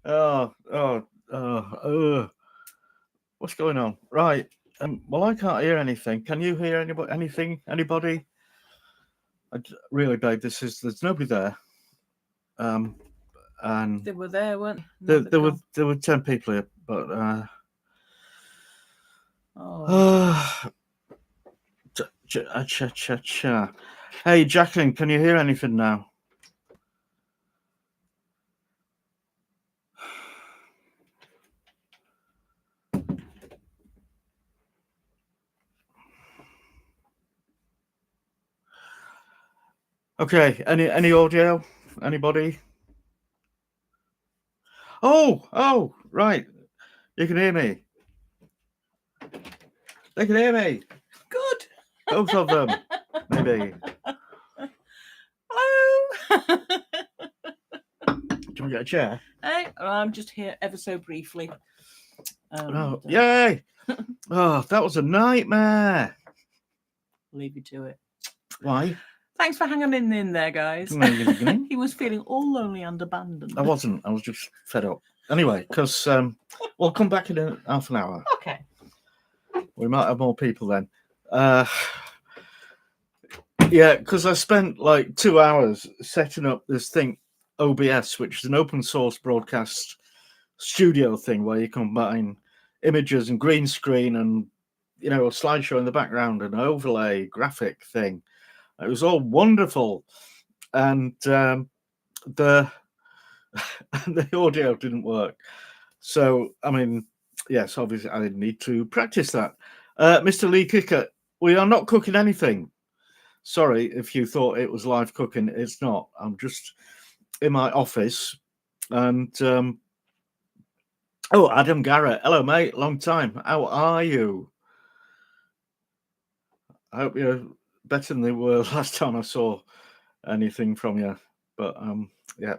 oh, oh, oh, what's going on? Right. Well, I can't hear anything. Can you hear anybody? Anything? Anybody? Really, babe. There's nobody there. Um, and They were there, weren't they? there, Now they've there were gone. there were 10 people here, but Oh, uh, cha. Hey, Jacqueline, can you hear anything now? Okay. Any audio? Anybody? Oh, right. You can hear me. They can hear me. good. Both of them, maybe. Hello. Do you want to get a chair? Hey, I'm just here ever so briefly. Oh, yay! Oh, that was a nightmare. Leave you to it. Why? Thanks for hanging in there, guys. I He was feeling all lonely and abandoned. wasn't. I was just fed up. Anyway, because we'll come back in half an hour. Okay. We might have more people then. Yeah, because I spent like 2 hours setting up this thing, OBS, which is an open source broadcast studio thing where you combine images and green screen and a slideshow in the background and an overlay graphic thing. It was all wonderful, and the the audio didn't work. So I mean, yes, obviously I need to practice that. Mr. Lee Kicker, we are not cooking anything. Sorry if you thought it was live cooking. It's not. I'm just in my office, and oh, Adam Garrett, hello mate, long time. How are you? I hope you're better than they were last time I saw anything from you. But yeah.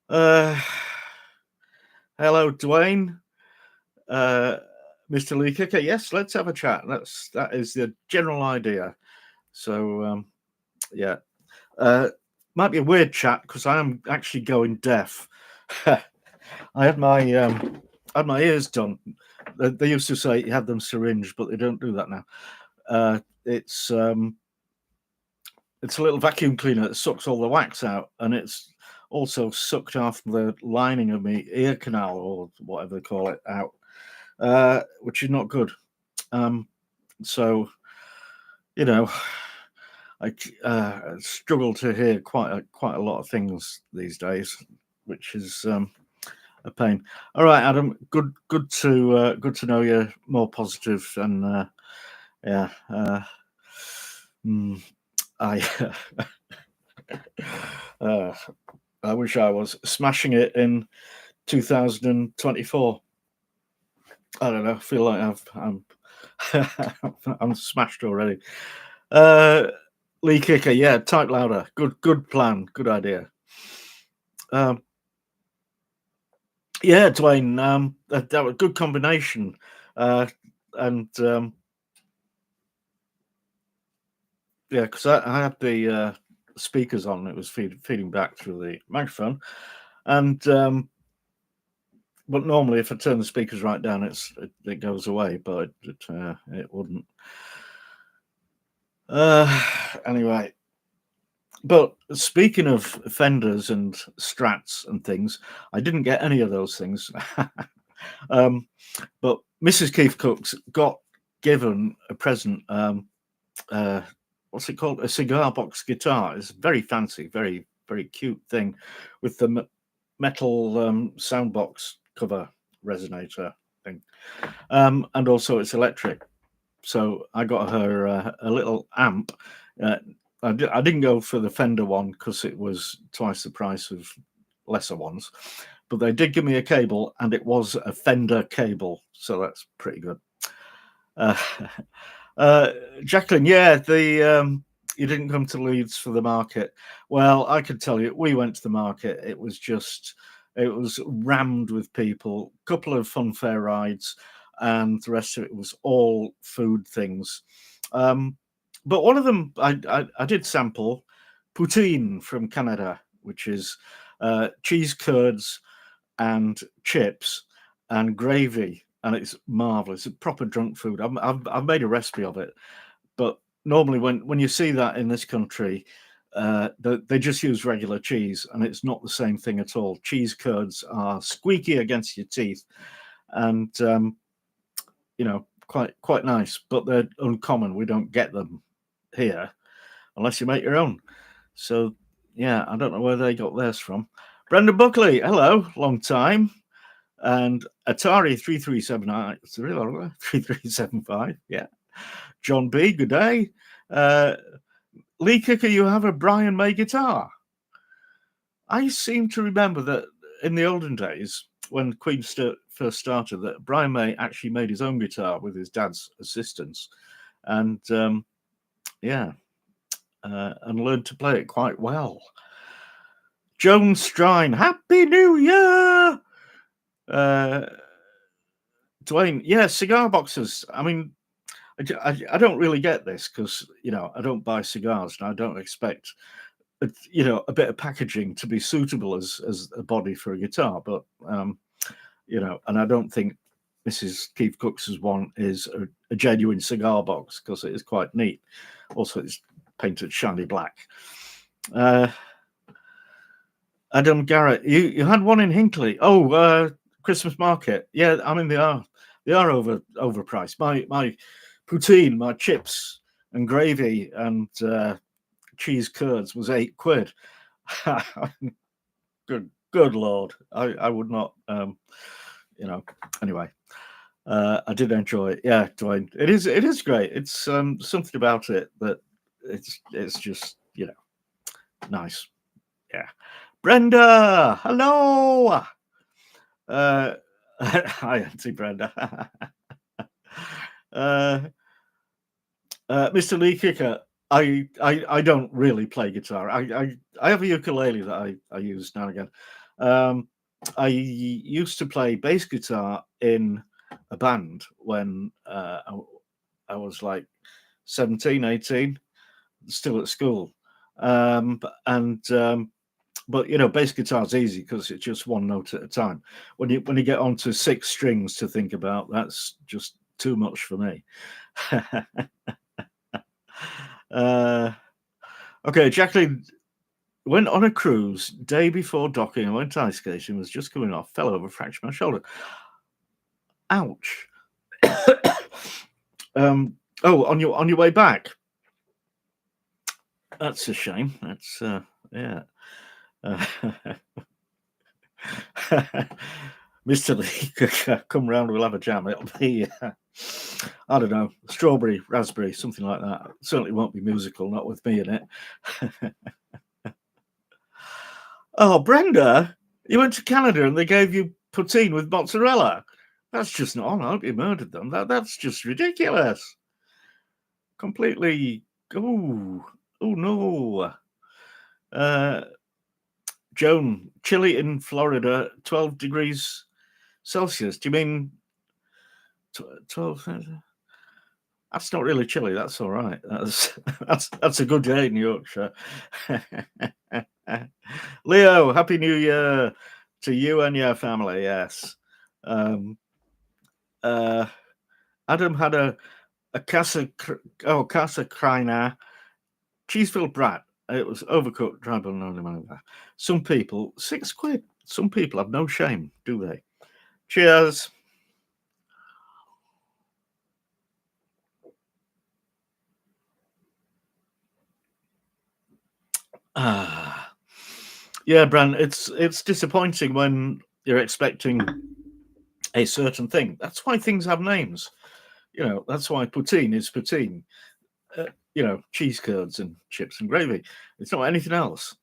Hello, Dwayne. Mr. Lee Kicker, yes, let's have a chat. That is the general idea. So yeah. Might be a weird chat because I am actually going deaf. I had my ears done. They used to say you had them syringed, but they don't do that now. It's a little vacuum cleaner that sucks all the wax out, and it's also sucked off the lining of my ear canal or whatever they call it out, which is not good. So I struggle to hear quite a lot of things these days, which is a pain. All right, Adam. Good to know you're more positive and yeah. I uh, I wish I was smashing it in 2024. I don't know. I feel like I'm I'm smashed already. Lee Kicker, yeah, type louder. Good plan. Good idea. Yeah, Dwayne, that was a good combination. And yeah, because I had the speakers on, it was feeding back through the microphone. And but normally, if I turn the speakers right down, it goes away, but it wouldn't. Anyway, but speaking of Fenders and Strats and things, I didn't get any of those things. But Mrs. KeefCooks got given a present. What's it called? A cigar box guitar. It's very fancy, very very cute thing, with the metal sound box cover resonator thing, and also it's electric. So I got her a little amp. I didn't go for the Fender one because it was twice the price of lesser ones, but they did give me a cable, and it was a Fender cable, so that's pretty good. Uh, Jacqueline, yeah, you didn't come to Leeds for the market. Well, I could tell you, we went to the market. It was rammed with people. Couple of fun fair rides, and the rest of it was all food things. But one of them I did sample poutine from Canada, which is cheese curds and chips and gravy, and it's marvelous. It's proper drunk food. I've made a recipe of it, but normally when you see that in this country, they just use regular cheese, and it's not the same thing at all. Cheese curds are squeaky against your teeth, and quite nice, but they're uncommon. We don't get them here unless you make your own. So yeah, I don't know where they got theirs from. Brendan Buckley, hello, long time. And Atari 3375, yeah. John B, good day. Lee Kicker, you have a Brian May guitar. I seem to remember that in the olden days, when Queen first started, that Brian May actually made his own guitar with his dad's assistance, and and learned to play it quite well. Joan Strine, Happy New Year! Dwayne, yeah, cigar boxes. I mean, I don't really get this because, I don't buy cigars and I don't expect, a bit of packaging to be suitable as a body for a guitar. But, and I don't think Mrs. KeefCooks' one is a genuine cigar box because it is quite neat. Also, it's painted shiny black. Adam Garrett, you had one in Hinckley. Oh, Christmas market. Yeah, I mean, they are overpriced. My poutine, my chips and gravy and cheese curds was £8. Good Lord. I would not, anyway. I did enjoy it. Yeah, Dwayne. It is great. It's something about it that it's just, nice. Yeah. Brenda, hello. Hi, Auntie Brenda. Mr. Lee Kicker, I don't really play guitar. I have a ukulele that I use now and again. I used to play bass guitar in a band when I was like 17, 18, still at school. But bass guitar's easy because it's just one note at a time. When you get onto 6 strings to think about, that's just too much for me. Okay, Jacqueline went on a cruise day before docking. I went to ice skating, was just coming off, fell over, fractured my shoulder. Ouch. On your way back. That's a shame. That's yeah. Mr. Lee, come round, we'll have a jam. It'll be, I don't know, strawberry, raspberry, something like that. It certainly won't be musical, not with me in it. Oh, Brenda, you went to Canada and they gave you poutine with mozzarella. That's just not on. I hope you murdered them. That's just ridiculous. Completely. Oh no. Joan, chilly in Florida, 12 degrees Celsius. Do you mean 12? That's not really chilly. That's all right. That's a good day in Yorkshire. Leo, Happy New Year to you and your family. Yes. Adam had a Casa Kreiner cheese-filled brat. It was overcooked, tribal no. Some people, £6. Some people have no shame, do they? Cheers. Yeah, Bran, it's disappointing when you're expecting a certain thing. That's why things have names. That's why poutine is poutine. Cheese curds and chips and gravy. It's not anything else.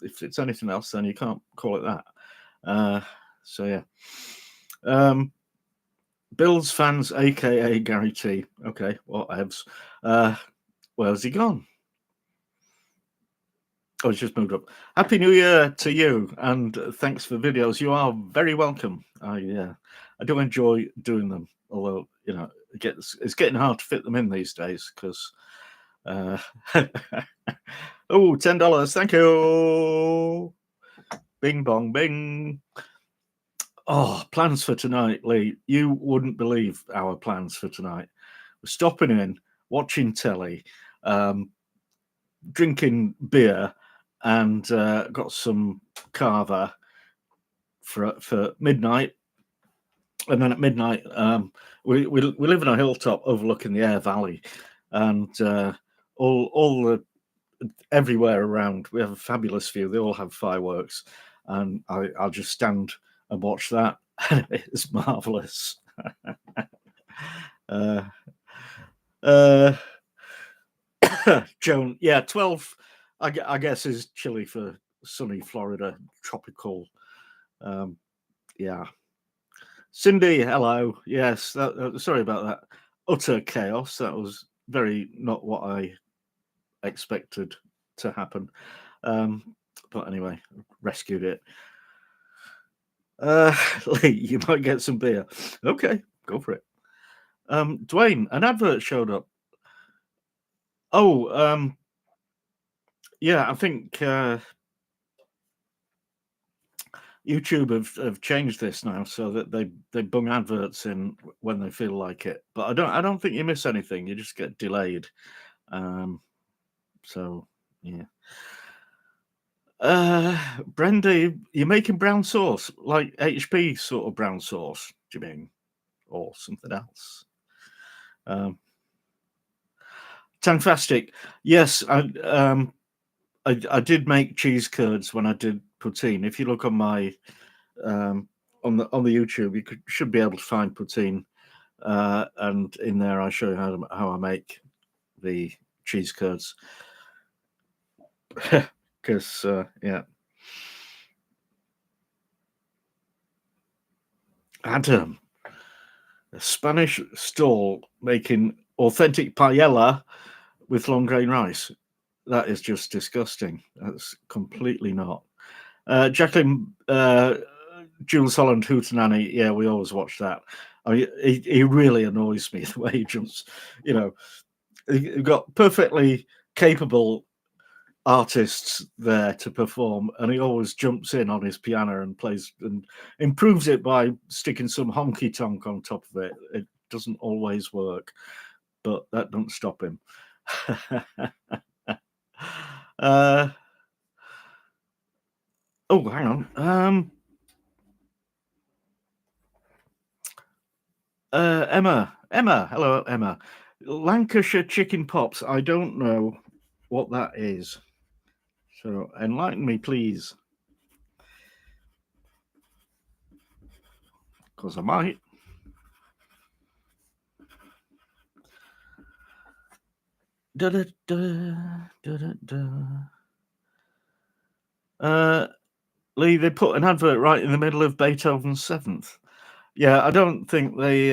If it's anything else, then you can't call it that. So yeah. Bills fans, aka Gary T. Okay, whatevs. Where's he gone? Oh, he's just moved up. Happy New Year to you, and thanks for videos. You are very welcome. I do enjoy doing them, although it's getting hard to fit them in these days because Oh, $10. Thank you. Bing bong bing. Oh, plans for tonight, Lee. You wouldn't believe our plans for tonight. We're stopping in, watching telly, drinking beer, and got some carver for midnight. And then at midnight, we live in a hilltop overlooking the Aire Valley, and all the everywhere around we have a fabulous view. They all have fireworks, and I'll just stand and watch that. It's marvelous. Joan, yeah, 12. I guess is chilly for sunny Florida, tropical. Yeah. Cindy, hello. Yes, sorry about that. Utter chaos. That was very not what I expected to happen. But anyway, rescued it. Lee, you might get some beer. Okay, go for it. Dwayne, an advert showed up. Oh, yeah, I think YouTube have changed this now so that they bung adverts in when they feel like it. But I don't think you miss anything. You just get delayed. So yeah. Brenda, you're making brown sauce, like HP sort of brown sauce, do you mean? Or something else? Fantastic. Yes, I did make cheese curds when I did poutine. If you look on my on the YouTube, you should be able to find poutine, and in there I show you how I make the cheese curds. Because yeah, Adam, a Spanish stall making authentic paella with long grain rice. That is just disgusting. That's completely not. Jacqueline, Jules Holland, Hootenanny. Yeah, we always watch that. I mean, he really annoys me the way he jumps. You know, you've got perfectly capable artists there to perform, and he always jumps in on his piano and plays and improves it by sticking some honky tonk on top of it. It doesn't always work, but that doesn't stop him. Oh, hang on. Emma, hello, Emma. Lancashire chicken pops. I don't know what that is, so enlighten me, please, because I might. Da, da, da, da, da, da. Lee, they put an advert right in the middle of Beethoven's Seventh. Yeah, I don't think they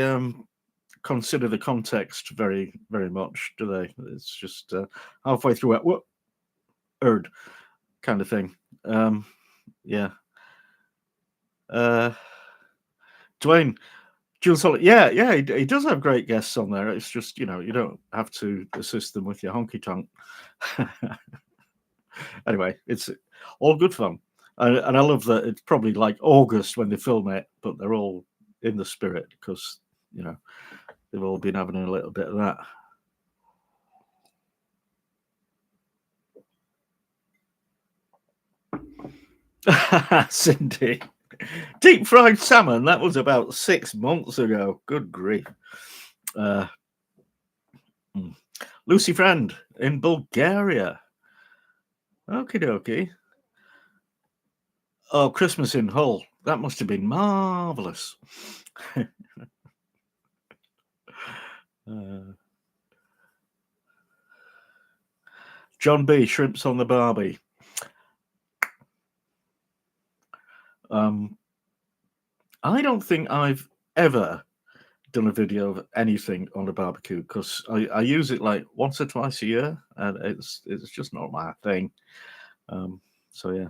consider the context very, very much, do they? It's just halfway through it, what? Erd kind of thing. Yeah. Dwayne, Jules Holland, yeah, he does have great guests on there. It's just, you don't have to assist them with your honky tonk. Anyway, it's all good fun. And I love that it's probably like August when they film it, but they're all in the spirit because, they've all been having a little bit of that. Cindy, deep fried salmon, that was about 6 months ago. Good grief. Lucy Friend in Bulgaria. Okie dokie. Oh, Christmas in Hull. That must have been marvellous. John B. Shrimps on the Barbie. I don't think I've ever done a video of anything on a barbecue because I use it like once or twice a year, and it's just not my thing. So yeah.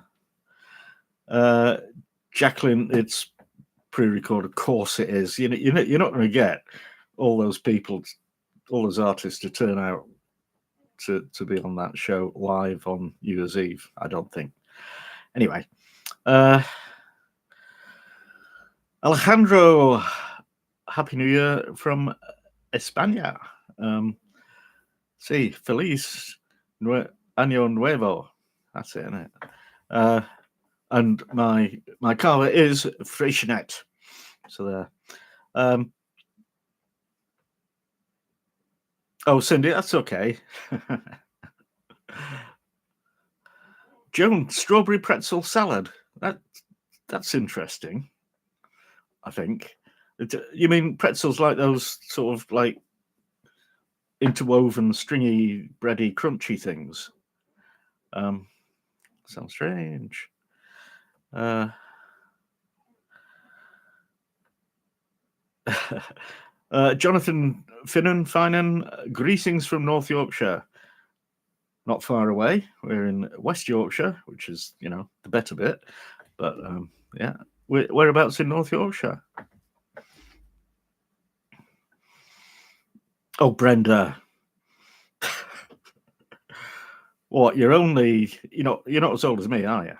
Jacqueline, it's pre-recorded. Of course it is. You're not going to get all those people, all those artists to turn out to be on that show live on New Year's Eve. I don't think. Anyway, Alejandro, Happy New Year from España. Sí, feliz año nuevo. That's it, isn't it? And my colour is Freixenet. So there. Oh, Cindy, that's okay. Joan, strawberry pretzel salad. That's interesting. I think. You mean pretzels like those sort of like interwoven, stringy, bready, crunchy things? Sounds strange. Jonathan Finan, greetings from North Yorkshire. Not far away. We're in West Yorkshire, which is, the better bit. But yeah, whereabouts in North Yorkshire? Oh, Brenda. What? You're not as old as me, are you?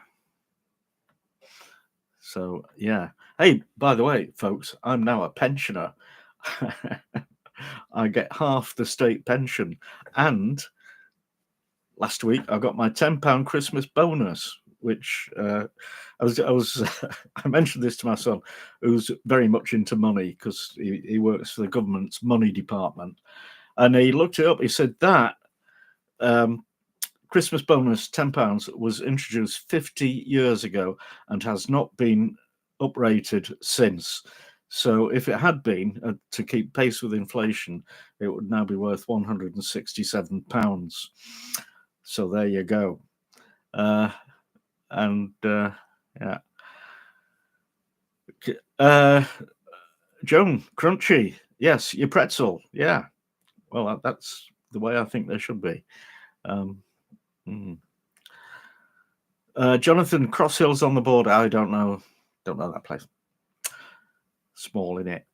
So yeah. Hey, by the way, folks, I'm now a pensioner. I get half the state pension, and last week I got my £10 Christmas bonus, which I mentioned this to my son, who's very much into money because he works for the government's money department, and he looked it up. He said that Christmas bonus £10 was introduced 50 years ago and has not been uprated since. So if it had been to keep pace with inflation, it would now be worth £167. So there you go. Yeah. Joan, crunchy. Yes, your pretzel. Yeah. Well, that's the way I think they should be. Jonathan, Cross Hills on the border. I don't know that place. Small, in it.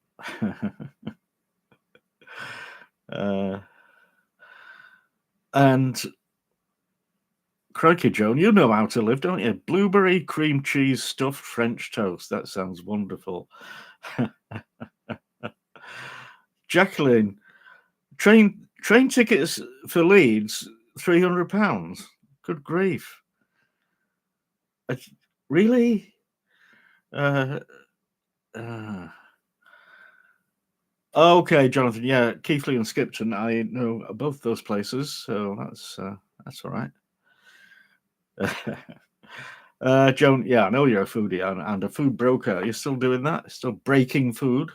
And crikey, Joan, you know how to live, don't you? Blueberry cream cheese stuffed French toast. That sounds wonderful. Jacqueline, train tickets for Leeds, £300. Good grief. Really? Okay, Jonathan. Yeah, Keighley and Skipton. I know both those places, so that's all right. Joan, yeah, I know you're a foodie and a food broker. You're still doing that? Still breaking food?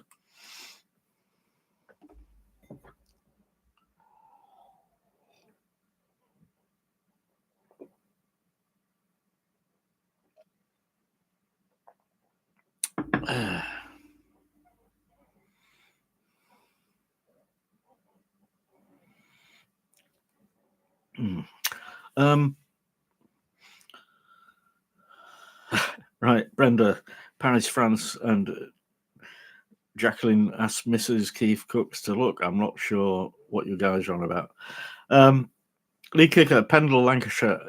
Right, Brenda, Paris, France, and Jacqueline asked Mrs. KeefCooks to look. I'm not sure what you guys are on about. Lee Kicker, Pendle, Lancashire.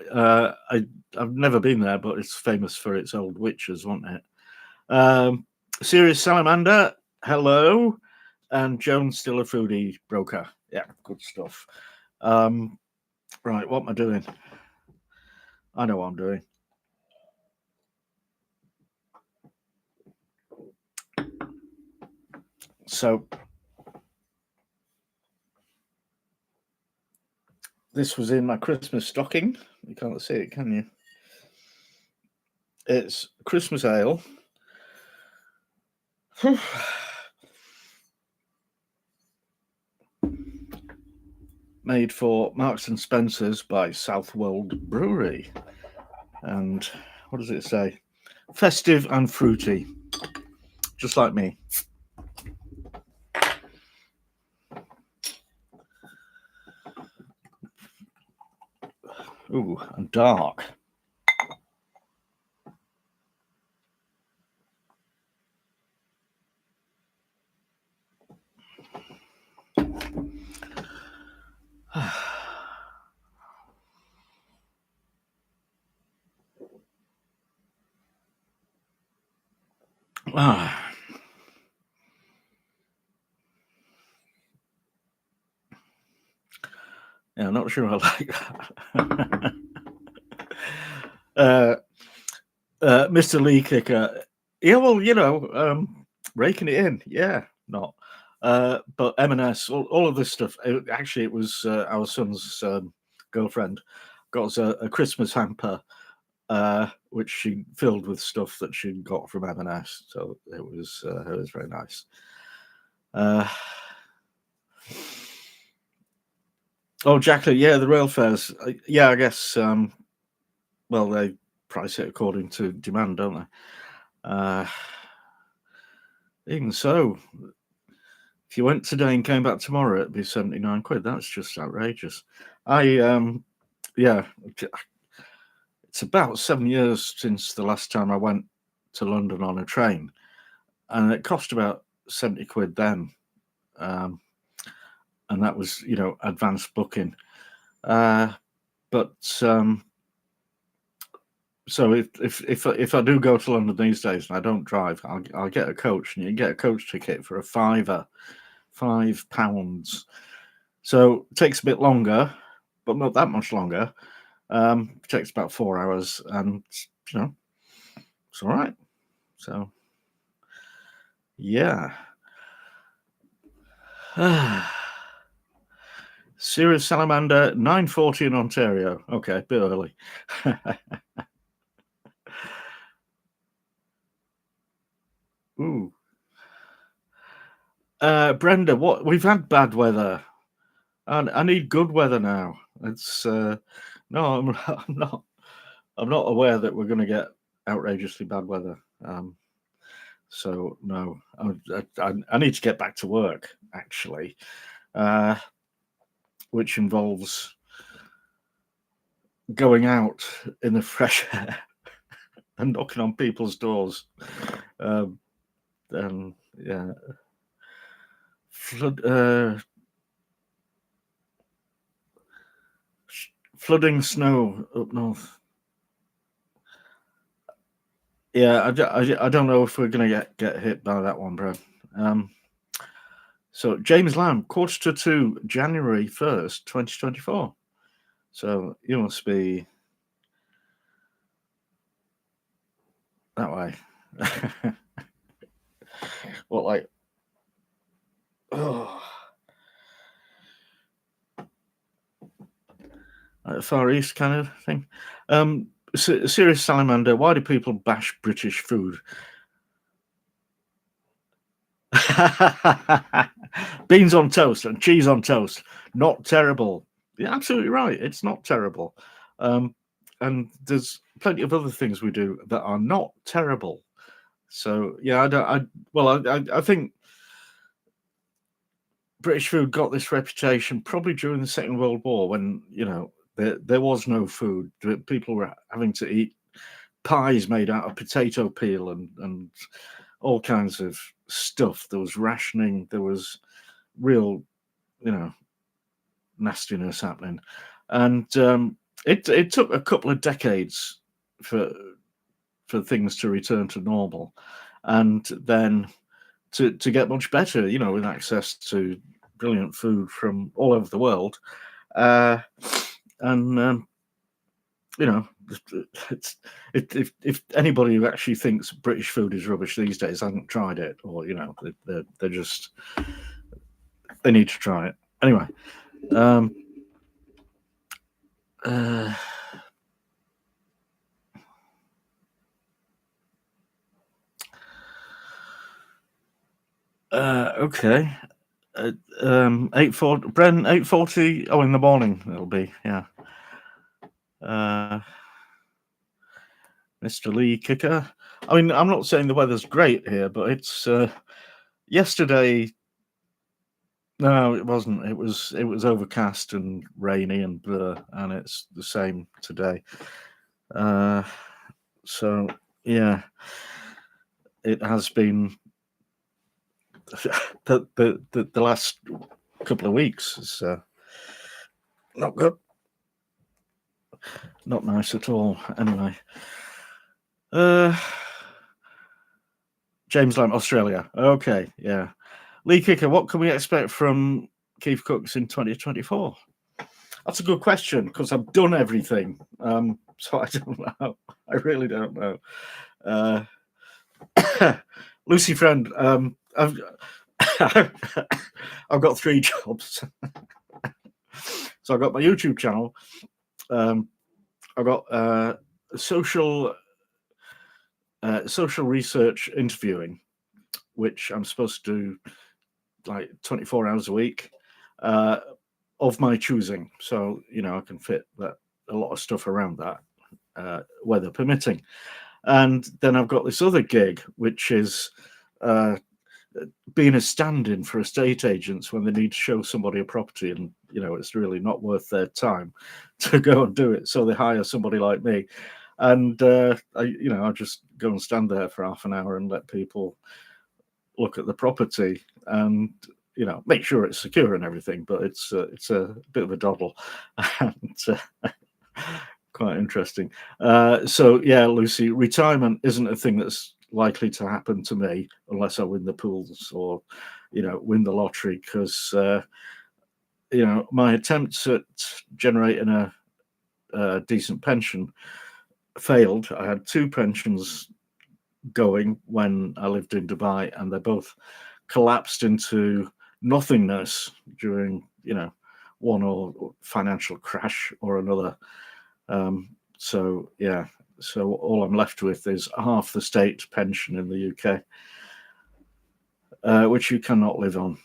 I've never been there, but it's famous for its old witches, wasn't it? Serious Salamander, hello. And Jones, still a foodie broker. Yeah, good stuff. Right, what am I doing? I know what I'm doing. So this was in my Christmas stocking. You can't see it, can you? It's Christmas ale. Made for Marks and Spencer's by Southwold Brewery. And what does it say? Festive and fruity. Just like me. Ooh, and dark. Ah. Yeah, I'm not sure I like that. Mr. Lee Kicker. Yeah, well, raking it in. Yeah, not. But M&S, all of this stuff. It was our son's girlfriend got us a Christmas hamper, which she filled with stuff that she got from M&S. So it was very nice. Oh, Jacqueline, yeah, the rail fares. Yeah, I guess. Well, they price it according to demand, don't they? Even so, if you went today and came back tomorrow, it'd be 79 quid. That's just outrageous. Yeah, it's about 7 years since the last time I went to London on a train, and it cost about 70 quid then. And that was, advanced booking. But so if I do go to London these days and I don't drive, I'll get a coach, and you can get a coach ticket for a £5. So it takes a bit longer, but not that much longer. It takes about 4 hours, and it's all right. So yeah. Serious Salamander, 9:40 in Ontario. Okay, a bit early. Ooh. Brenda, what we've had bad weather, and I need good weather now. It's no, I'm not aware that we're going to get outrageously bad weather. So no, I need to get back to work actually, which involves going out in the fresh air and knocking on people's doors. And yeah, flooding snow up north. Yeah, I don't know if we're gonna get hit by that one, bro. So James Lamb, 1:45, January 1st, 2024. So you must be that way. What, like? Oh, like Far East kind of thing. Serious Salamander, why do people bash British food? Beans on toast and cheese on toast, not terrible. You're absolutely right. It's not terrible. And there's plenty of other things we do that are not terrible. So yeah, I think British food got this reputation probably during the Second World War, when there was no food. People were having to eat pies made out of potato peel and all kinds of stuff. There was rationing. There was real, nastiness happening, and it took a couple of decades for things to return to normal, and then to get much better, with access to brilliant food from all over the world, and if anybody who actually thinks British food is rubbish these days hasn't tried it, or they're just, they need to try it anyway. Okay. 8:40, Bren, 8:40. Oh, in the morning it'll be, yeah. Mr. Lee Kicker. I mean, I'm not saying the weather's great here, but it's yesterday. No, it wasn't. It was overcast and rainy and blur, and it's the same today. So yeah, it has been the last couple of weeks is not good, not nice at all. Anyway, James Lamb, Australia. Okay, yeah. Lee Kicker, what can we expect from KeefCooks in 2024? That's a good question because I've done everything. So I don't know. I really don't know. Lucy friend, I've I've got 3 jobs. So I've got my YouTube channel. I've got social research interviewing, which I'm supposed to do like 24 hours a week of my choosing. So, I can fit a lot of stuff around that, weather permitting. And then I've got this other gig, which is being a stand-in for estate agents when they need to show somebody a property and, it's really not worth their time to go and do it. So they hire somebody like me. And, I just go and stand there for half an hour and let people look at the property and, make sure it's secure and everything. But it's a bit of a doddle and quite interesting. So, yeah, Lucy, retirement isn't a thing that's likely to happen to me unless I win the pools or, win the lottery because, my attempts at generating a decent pension failed. I had 2 pensions going when I lived in Dubai, and they both collapsed into nothingness during, one or financial crash or another. So yeah, so all I'm left with is half the state pension in the UK, which you cannot live on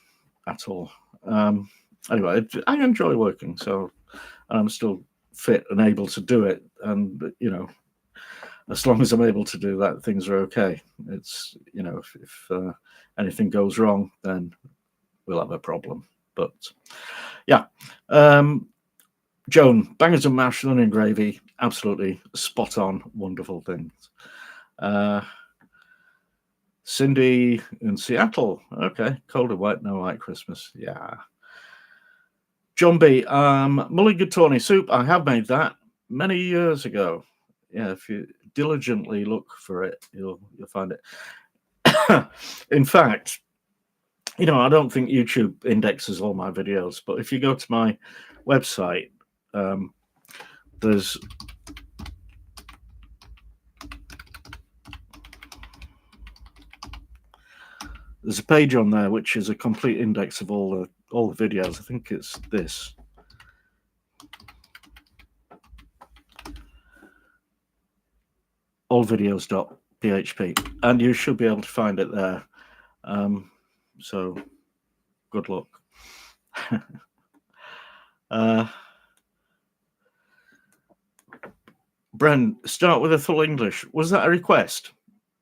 at all. Anyway, I enjoy working, so I'm still fit and able to do it, and as long as I'm able to do that, things are okay. It's if anything goes wrong, then we'll have a problem. But yeah, Joan, bangers and mash, onion gravy, absolutely spot on, wonderful things. Cindy in Seattle, okay, cold and white, no white Christmas, yeah. John B, mulligatawny soup, I have made that many years ago. Yeah, if you diligently look for it, you'll find it. In fact, I don't think YouTube indexes all my videos, but if you go to my website, there's a page on there which is a complete index of all the videos. I think it's this. allvideos.php, and you should be able to find it there. So good luck. Bren, start with a full English. Was that a request?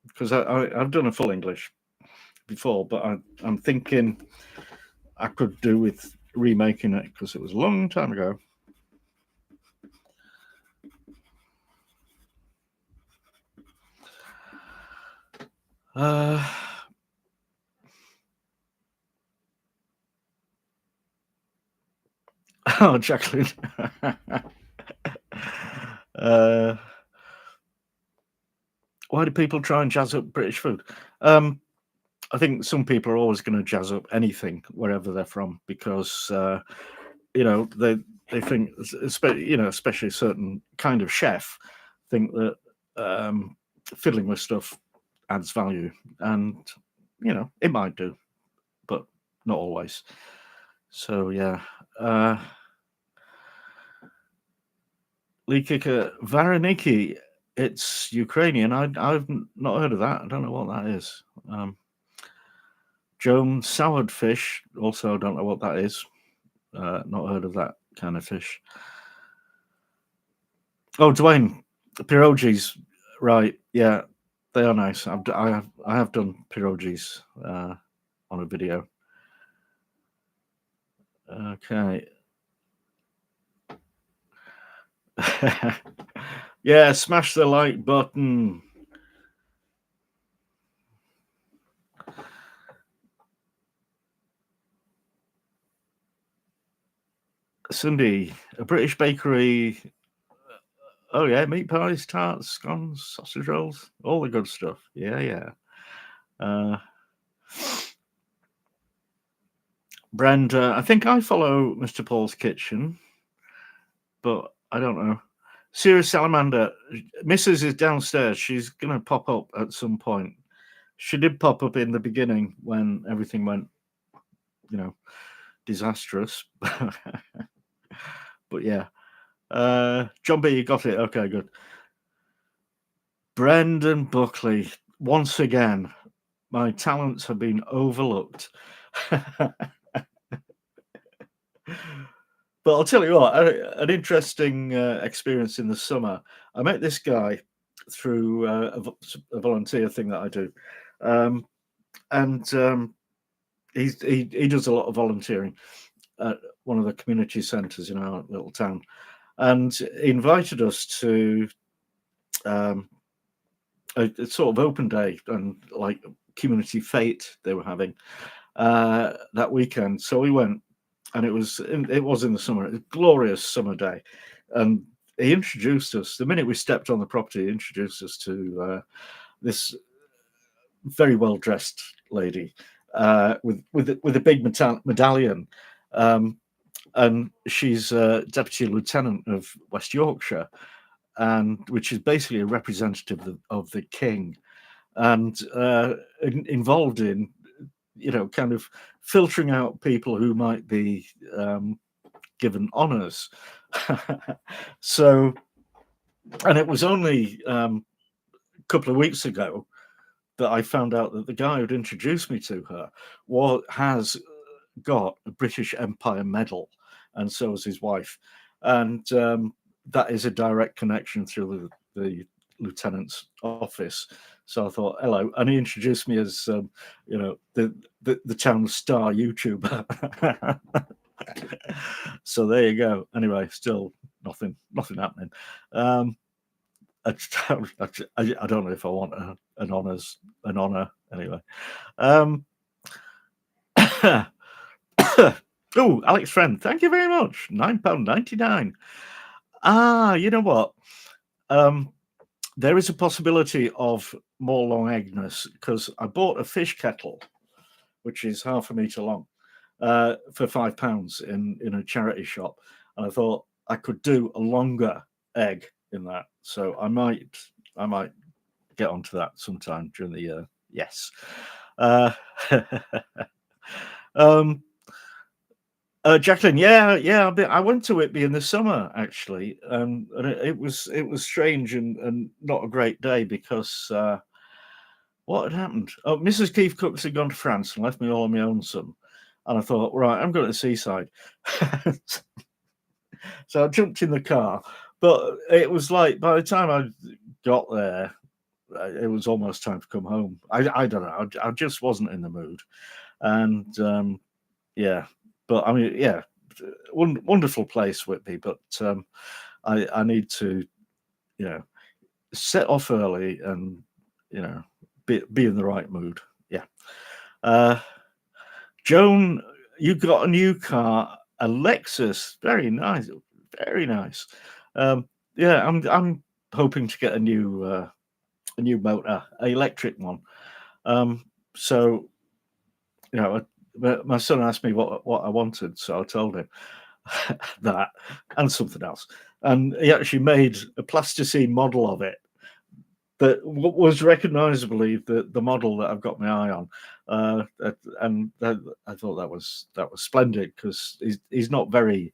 Because I've done a full English before, but I'm thinking I could do with remaking it because it was a long time ago. Oh, Jacqueline. Why do people try and jazz up British food? I think some people are always going to jazz up anything wherever they're from because they think, especially a certain kind of chef, think that fiddling with stuff adds value, and it might do, but not always. So yeah. Lee Kicker, Vareniki, it's Ukrainian. I've not heard of that. I don't know what that is. Joan, soured fish, also don't know what that is. Not heard of that kind of fish. Oh, Dwayne, pierogies, right? Yeah, they are nice. I have done pierogies on a video. Okay. Yeah, smash the like button. Cindy, a British bakery. Oh yeah, meat pies, tarts, scones, sausage rolls, all the good stuff. Yeah, yeah. Brenda, I think I follow Mr. Paul's Kitchen, but I don't know. Serious Salamander, Mrs. is downstairs. She's going to pop up at some point. She did pop up in the beginning when everything went, disastrous. But yeah. John B, you got it. Okay, good. Brendan Buckley, once again, my talents have been overlooked. But I'll tell you what, an interesting experience in the summer. I met this guy through a volunteer thing that I do, and he does a lot of volunteering at one of the community centres in our little town, and he invited us to a sort of open day and like community fete they were having that weekend. So we went. And it was in the summer, a glorious summer day, and he introduced us. The minute we stepped on the property, he introduced us to this very well dressed lady with a big medallion, and she's deputy lieutenant of West Yorkshire, and which is basically a representative of the king, and involved in kind of filtering out people who might be given honours. So, and it was only a couple of weeks ago that I found out that the guy who'd introduced me to her has got a British Empire medal, and so has his wife, and that is a direct connection through the lieutenant's office. So I thought, hello, and he introduced me as the town star YouTuber. So there you go. Anyway, still nothing happening. I don't know if I want an honor anyway. Oh, Alex Friend, thank you very much. £9.99. You know what? There is a possibility of more long eggness because I bought a fish kettle, which is 1/2 meter long, for £5 in a charity shop, and I thought I could do a longer egg in that. So I might get onto that sometime during the year. Yes. Jacqueline, yeah, I went to Whitby in the summer actually, and it was strange and not a great day because what had happened? Oh, Mrs. KeefCooks had gone to France and left me all on my own son, and I thought, right, I'm going to the seaside. So I jumped in the car, but it was like by the time I got there, it was almost time to come home. I don't know, I just wasn't in the mood, and yeah. But I mean, yeah, wonderful place, Whitby. But I need to, set off early and be in the right mood. Yeah. Joan, you got a new car, a Lexus. Very nice, very nice. Yeah, I'm hoping to get a new motor, an electric one. So my son asked me what I wanted, so I told him that and something else. And he actually made a plasticine model of it that was recognisably the model that I've got my eye on. And I thought that was splendid because he's not very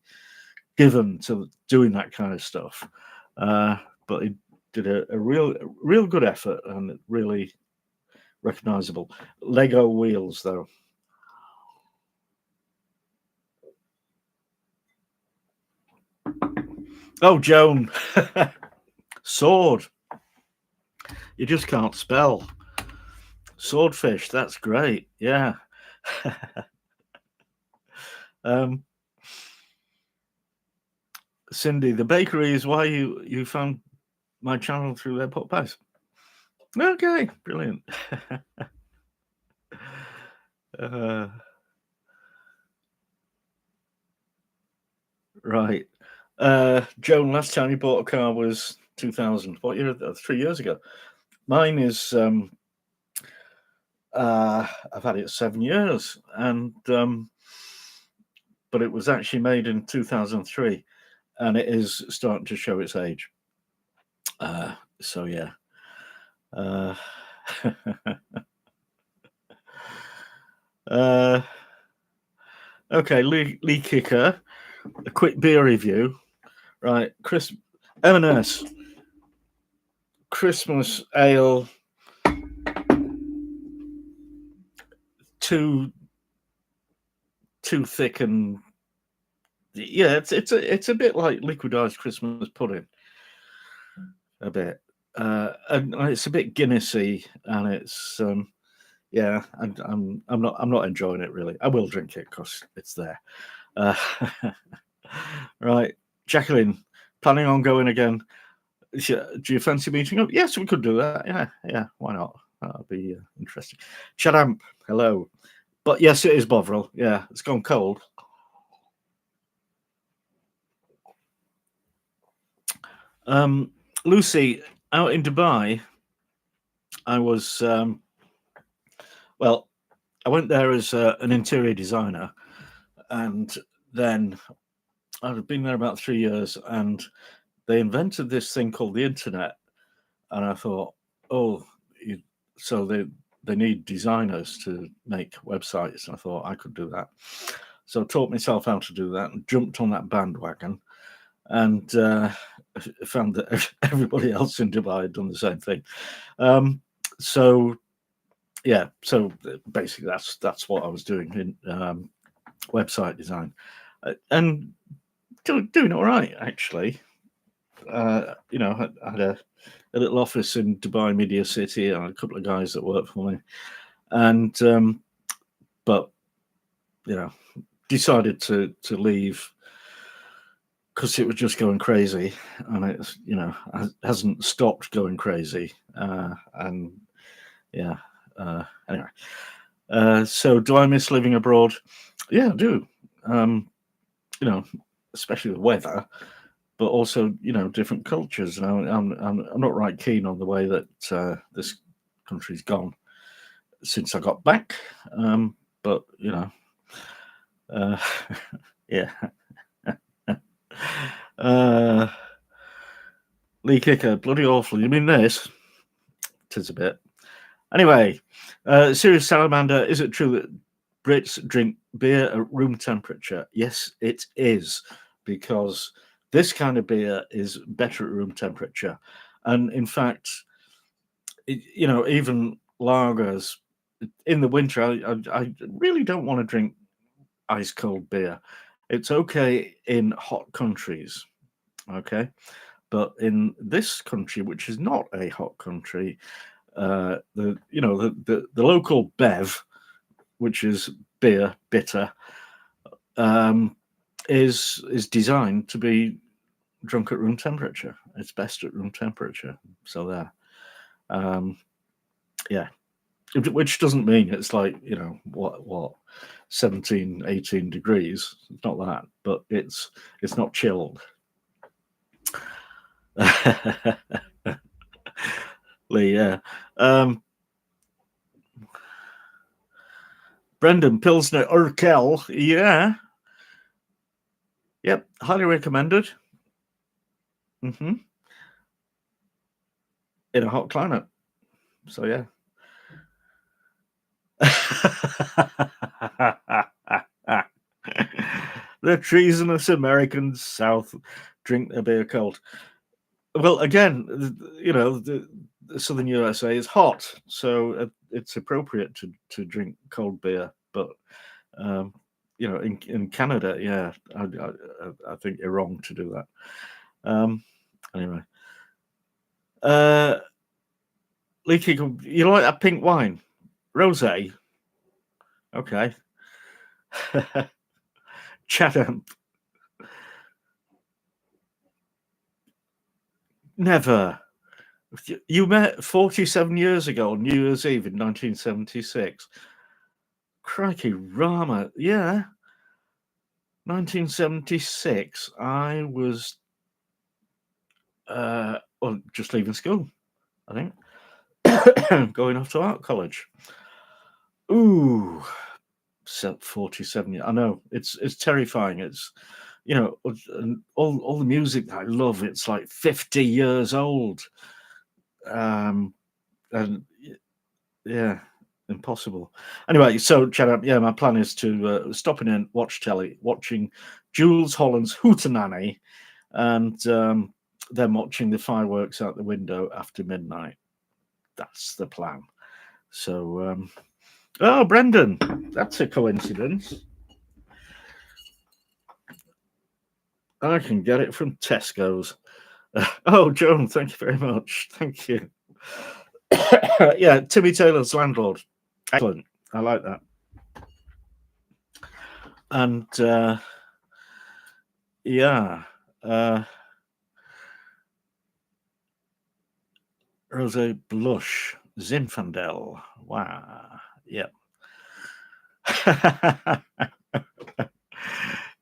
given to doing that kind of stuff. But he did a real good effort and really recognisable. Lego wheels, though. Oh, Joan. Sword. You just can't spell. Swordfish, that's great. Yeah. Cindy, the bakery is why you found my channel through their pot pies. Okay, brilliant. Right. Joan, last time you bought a car was 2000. What year? 3 years ago. Mine is I've had it 7 years, and but it was actually made in 2003, and it is starting to show its age. So yeah. Okay, Lee Kicker, a quick beer review, right? M&S Christmas ale, too thick, and yeah, it's a bit like liquidized Christmas pudding, a bit, and it's a bit Guinnessy, and it's yeah, I'm not enjoying it really. I will drink it because it's there. Right, Jacqueline, planning on going again? Do you fancy meeting up? Yes, we could do that. Yeah, why not? That'll be interesting. Chadamp, hello. But yes, it is Bovril. Yeah, it's gone cold. Lucy, out in Dubai, I was well, I went there as an interior designer, and then I'd been there about 3 years, and they invented this thing called the internet, and I thought, oh, so they need designers to make websites, and I thought I could do that. So I taught myself how to do that and jumped on that bandwagon, and found that everybody else in Dubai had done the same thing. So yeah, so basically that's what I was doing in website design, and doing all right actually. I had a little office in Dubai Media City, and a couple of guys that worked for me, and but decided to leave because it was just going crazy, and it's hasn't stopped going crazy, and yeah. Anyway, so do I miss living abroad? Yeah, I do. Especially the weather, but also different cultures. And I'm not right keen on the way that this country's gone since I got back. But yeah. Lee Kicker, bloody awful. You mean this? Tis a bit. Anyway, Serious Salamander, is it true that Brits drink beer at room temperature? Yes, it is, because this kind of beer is better at room temperature. And in fact, even lagers in the winter, I really don't want to drink ice cold beer. It's okay in hot countries, okay? But in this country, which is not a hot country, the local bev, which is beer, bitter, is designed to be drunk at room temperature. It's best at room temperature. So there, yeah, which doesn't mean it's like what 17, 18 degrees. It's not that, but it's not chilled. Lee, yeah. Brendan, Pilsner Urkel, yeah. Yep, highly recommended. In a hot climate. So yeah. The treasonous American South drink their beer cold. Well, again, the southern USA is hot, so it's appropriate to drink cold beer. But in Canada, yeah, I think you're wrong to do that. Anyway, Leaky, you like that pink wine, rosé? Okay. Chatham. Never. You met 47 years ago on New Year's Eve in 1976. Crikey, Rama. Yeah. 1976. I was just leaving school, I think. Going off to art college. Ooh, 47 years. I know it's terrifying. It's and all the music that I love. It's like 50 years old. And yeah, impossible. Anyway, so chat up. Yeah, my plan is to stop in and watch telly, watching Jules Holland's Hootenanny, and then watching the fireworks out the window after midnight. That's the plan. So, oh, Brendan, that's a coincidence. I can get it from Tesco's. Oh, Joan, thank you very much. Thank you. Yeah, Timmy Taylor's landlord. Excellent. I like that. And yeah, Rose Blush, Zinfandel. Wow. Yep.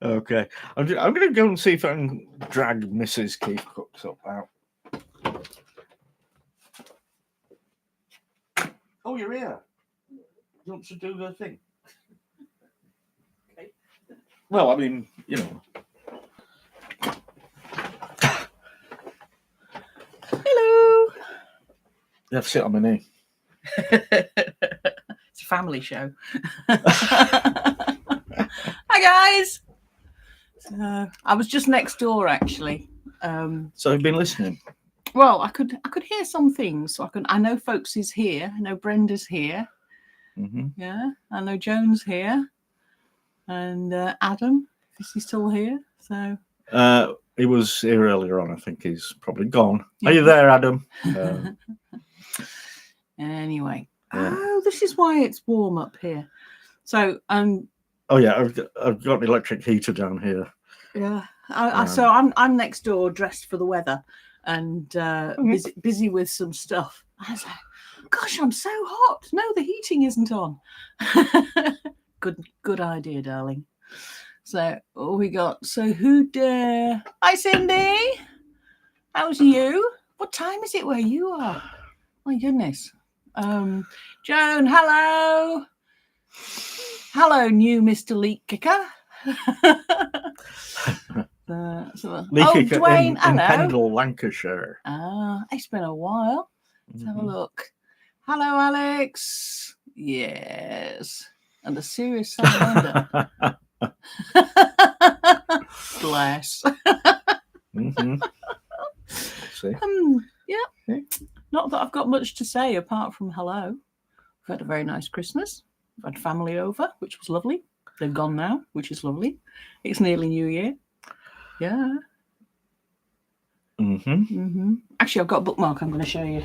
Okay. I'm going to go and see if I can drag Mrs. KeefCooks up out. Oh, you're here. You want to do the thing? Okay. Well, I mean, Hello. You have to sit on my knee. It's a family show. Hi guys. So, I was just next door actually. So you've been listening? Well, I could hear some things. So I know folks is here. I know Brenda's here. Mm-hmm. Yeah, I know Joan's here, and Adam, is he still here? So he was here earlier on. I think he's probably gone. Yeah. Are you there, Adam? Anyway, Yeah. oh, this is why it's warm up here. So oh yeah, I've got an electric heater down here. Yeah, so I'm next door, dressed for the weather, and busy with some stuff. I was like, "Gosh, I'm so hot." No, the heating isn't on. Good idea, darling. So we got. So who dare? Hi, Cindy. How's you? What time is it where you are? My goodness. Joan, hello. Hello, new Mr. Leak Kicker. Dwayne, in hello. Pendle, Lancashire. It's been a while. Let's have a look. Hello, Alex. Yes. And a serious sound. Bless. Mm-hmm. See? Yeah. Not that I've got much to say apart from hello. We've had a very nice Christmas. We've had family over, which was lovely. They're gone now, which is lovely. It's nearly New Year. Yeah. Mm-hmm. Mm-hmm. Actually, I've got a bookmark I'm going to show you.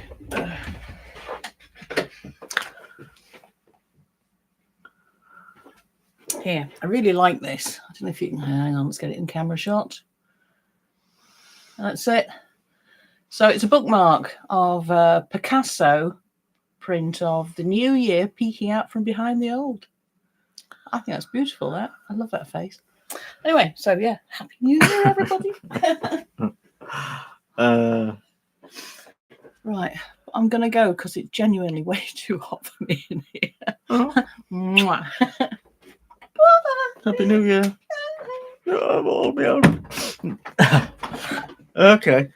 Here, I really like this. I don't know if you can... Hang on, let's get it in camera shot. That's it. So it's a bookmark of a Picasso print of the new year peeking out from behind the old. I think that's beautiful, that. I love that face. Anyway, so yeah, Happy New Year, everybody. Right, I'm going to go because it's genuinely way too hot for me in here. Oh. Happy New Year. Okay.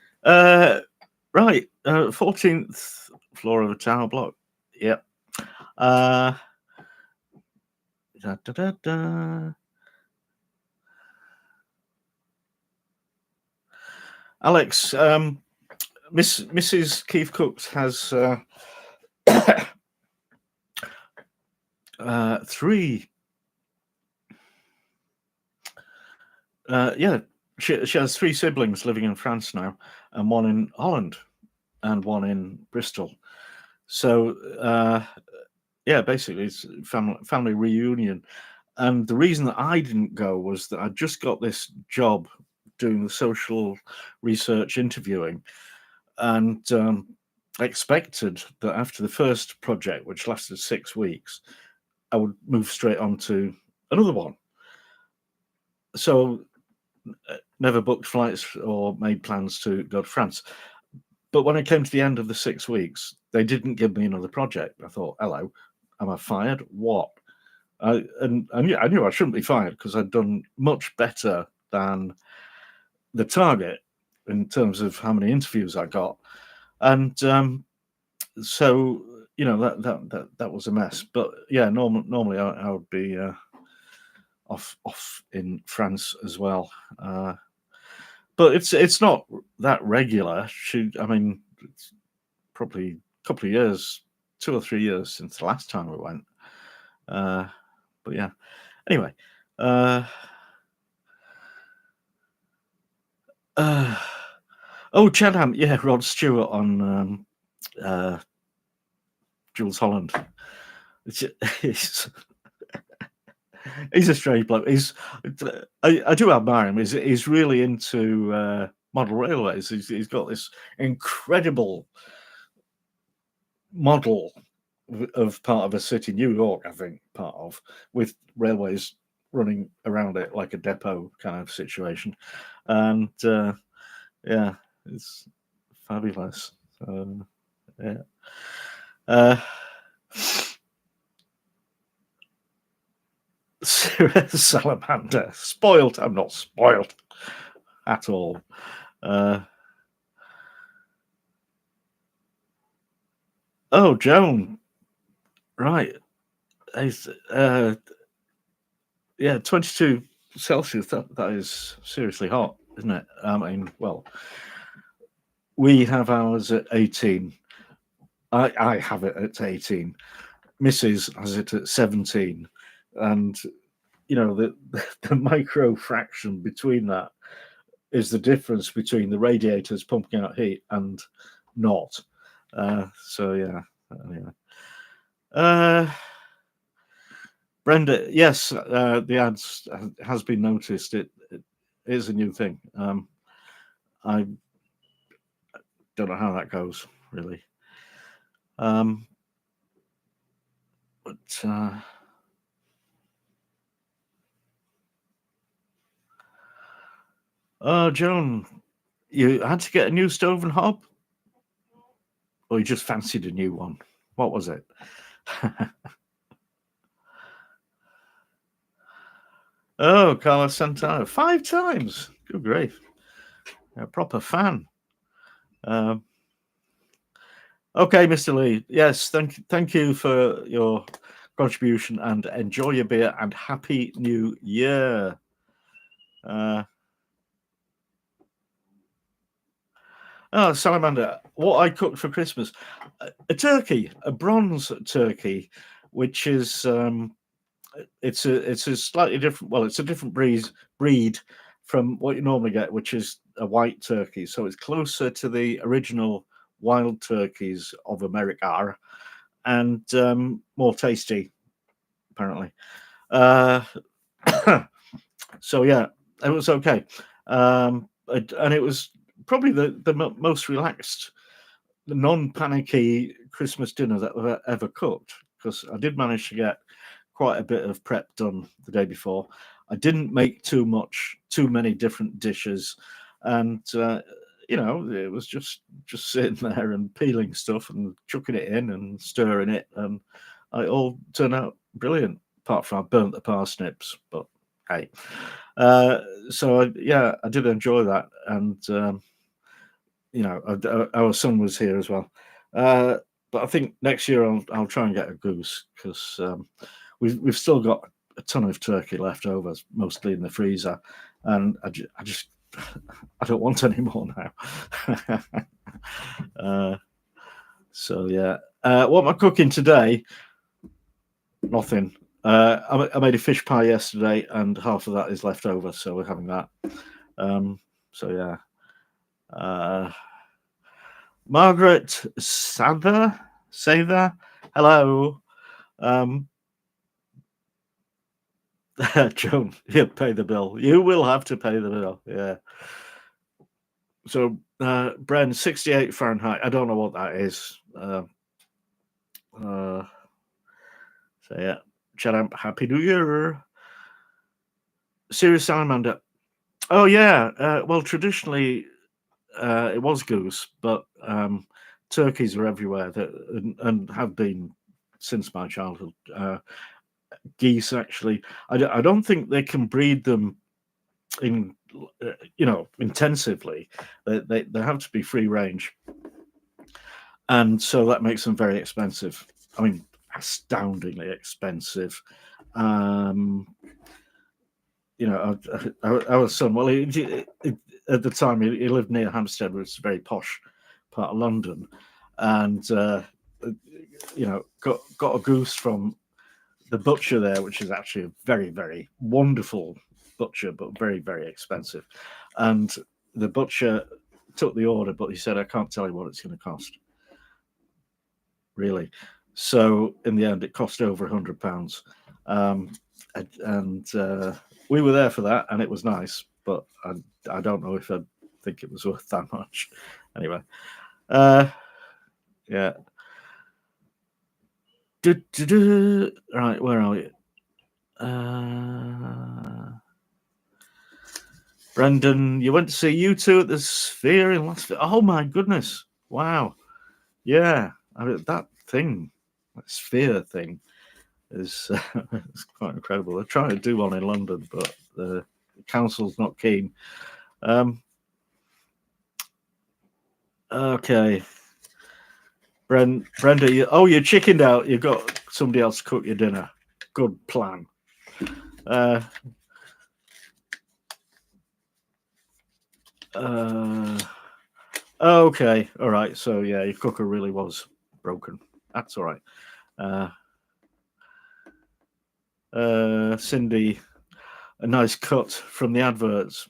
Right. 14th floor of a tower block. Yep. Da, da, da, da. Alex, Mrs. KeefCooks has 3. She has 3 siblings living in France now, and 1 in Holland, and 1 in Bristol. So basically it's family reunion. And the reason that I didn't go was that I just got this job doing the social research interviewing, and I expected that after the first project, which lasted 6 weeks, I would move straight on to another one. So never booked flights or made plans to go to France. But when it came to the end of the 6 weeks, they didn't give me another project. I thought, hello, am I fired? What? I knew I shouldn't be fired because I'd done much better than the target in terms of how many interviews I got, and so that was a mess. But yeah, normally I would be off in France as well. But it's not that regular. I mean, it's probably a couple of years, 2 or 3 years since the last time we went. But yeah, anyway. Oh, Chadham, yeah, Rod Stewart on Jules Holland. He's a strange bloke. I do admire him. He's really into model railways. He's got this incredible model of part of a city, New York, I think, part of, with railways running around it like a depot kind of situation. And yeah, it's fabulous. Yeah. Salamander. Spoiled. I'm not spoiled at all. Oh, Joan. Right. Yeah, 22 Celsius. That is seriously hot, isn't it? I mean, well, we have ours at 18. I have it at 18. Mrs. has it at 17. And, the micro fraction between that is the difference between the radiators pumping out heat and not. So, yeah. Anyway. Brenda, yes, the ads has been noticed. It is a new thing. I don't know how that goes, really. But Joan, you had to get a new stove and hob, or you just fancied a new one? What was it? Oh, Carlos Santana, 5 times. Good grief. A proper fan. Okay, Mr. Lee. Yes, thank you for your contribution, and enjoy your beer, and Happy New Year. Salamander, what I cooked for Christmas, a turkey, a bronze turkey, which is it's a slightly different. Well, it's a different breed from what you normally get, which is a white turkey. So it's closer to the original wild turkeys of America, and more tasty, apparently. So yeah, it was okay, and it was probably the most relaxed, non-panicky Christmas dinner that I've ever cooked, because I did manage to get quite a bit of prep done the day before. I didn't make too many different dishes, and it was just sitting there and peeling stuff and chucking it in and stirring it, and it all turned out brilliant. Apart from I burnt the parsnips, but hey. So I did enjoy that, and our son was here as well. But I think next year I'll try and get a goose, because we've still got a ton of turkey left over, mostly in the freezer, and I don't want any more now. So yeah, what am I cooking today? Nothing. I made a fish pie yesterday, and half of that is left over, so we're having that. So yeah. Margaret Sather, hello. Joan, you pay the bill. You will have to pay the bill. Yeah. So, Bren, 68 Fahrenheit. I don't know what that is. So yeah, Chadamp, Happy New Year. Serious Salamander. Oh yeah. Well, traditionally, it was goose, but turkeys are everywhere and have been since my childhood. Geese, actually, I don't think they can breed them in, intensively. They have to be free range, and so that makes them very expensive. I mean, astoundingly expensive. Our son, well, at the time he lived near Hampstead, which is a very posh part of London, and got a goose from the butcher there, which is actually a very, very wonderful butcher, but very, very expensive. And the butcher took the order, but he said, "I can't tell you what it's going to cost." Really. So in the end, it cost over £100. And we were there for that, and it was nice, but I don't know if I think it was worth that much. Anyway, yeah. Right, where are we? Brendan, you went to see U2 at the Sphere in Las Vegas. Oh my goodness! Wow, yeah. I mean, that Sphere thing, is it's quite incredible. They're trying to do one in London, but the council's not keen. Okay, Brenda, you chickened out. You got somebody else to cook your dinner. Good plan. Okay, all right. So yeah, your cooker really was broken. That's all right. Cindy, a nice cut from the adverts.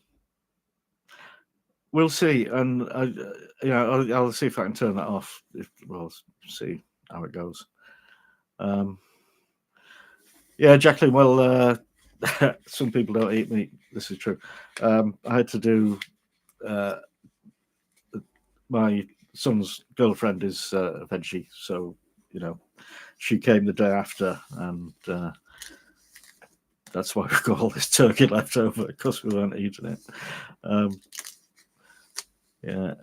We'll see, and I'll see if I can turn that off. We'll see how it goes. Yeah, Jacqueline. Well, some people don't eat meat. This is true. I had to do. My son's girlfriend is a veggie, so she came the day after, and that's why we've got all this turkey left over, because we weren't eating it. Yeah.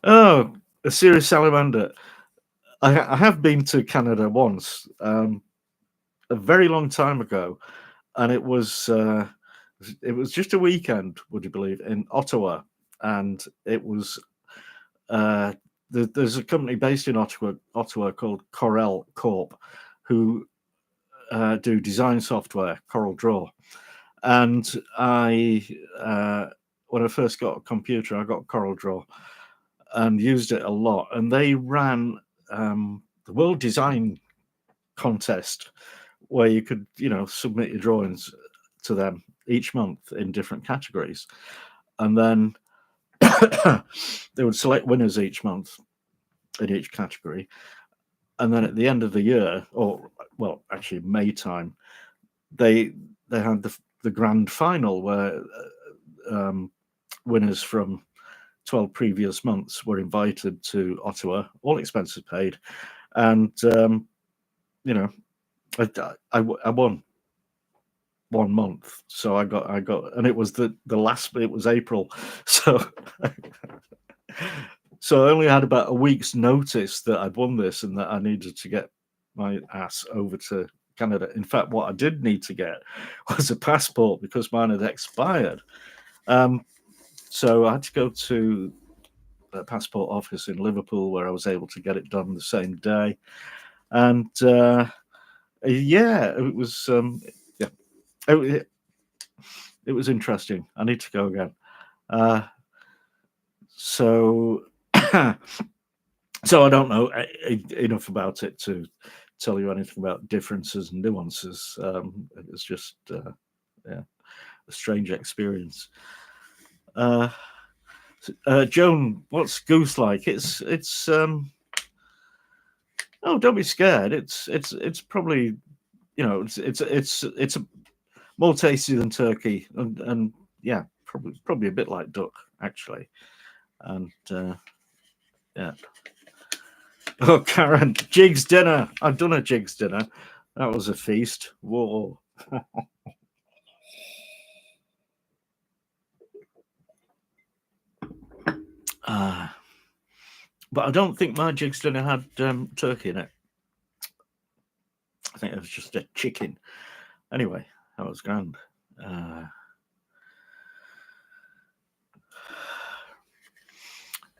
Oh, a serious salamander. I have been to Canada once, a very long time ago, and it was just a weekend, would you believe, in Ottawa, and it was there's a company based in Ottawa called Corel Corp, who do design software, Corel Draw, and when I first got a computer, I got Corel Draw and used it a lot, and they ran the World Design Contest, where you could submit your drawings to them each month in different categories, and then they would select winners each month in each category, and then at the end of the year, or well, actually May time, they had the grand final, where winners from 12 previous months were invited to Ottawa, all expenses paid, and I won 1 month, so I got, and it was the last. It was April, so so I only had about a week's notice that I'd won this and that I needed to get my ass over to Canada. In fact, what I did need to get was a passport, because mine had expired. So I had to go to the passport office in Liverpool, where I was able to get it done the same day, and yeah, it was it was interesting. I need to go again. So so I don't know enough about it to tell you anything about differences and nuances. It's just a strange experience. Joan, what's goose like? It's oh, don't be scared. It's probably it's more tasty than turkey, and yeah, probably a bit like duck, actually. And yeah. Oh, Karen, Jig's dinner. I've done a Jig's dinner. That was a feast. Whoa. But I don't think my jig's dinner had turkey in it. I think it was just a chicken. Anyway, that was grand.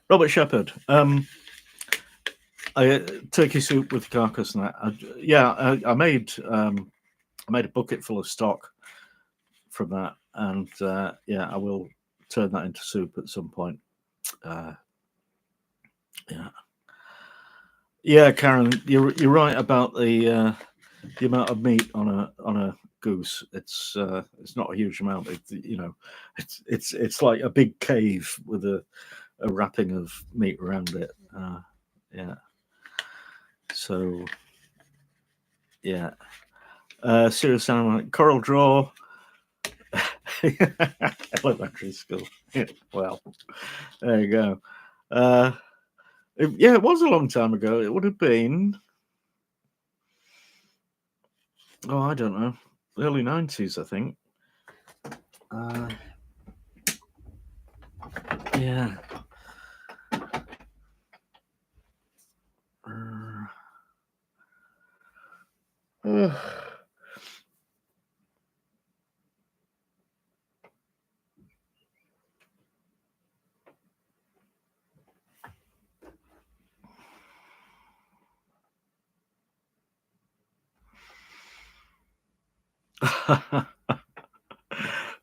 Robert Shepherd. Turkey soup with carcass and that. I made a bucket full of stock from that, and I will turn that into soup at some point. Karen, you're right about the amount of meat on a goose. It's not a huge amount. It's like a big cave with a wrapping of meat around it. So serious animal, coral draw. Elementary school. Well, there you go. It was a long time ago. It would have been, I don't know, early 90s, I think. Yeah.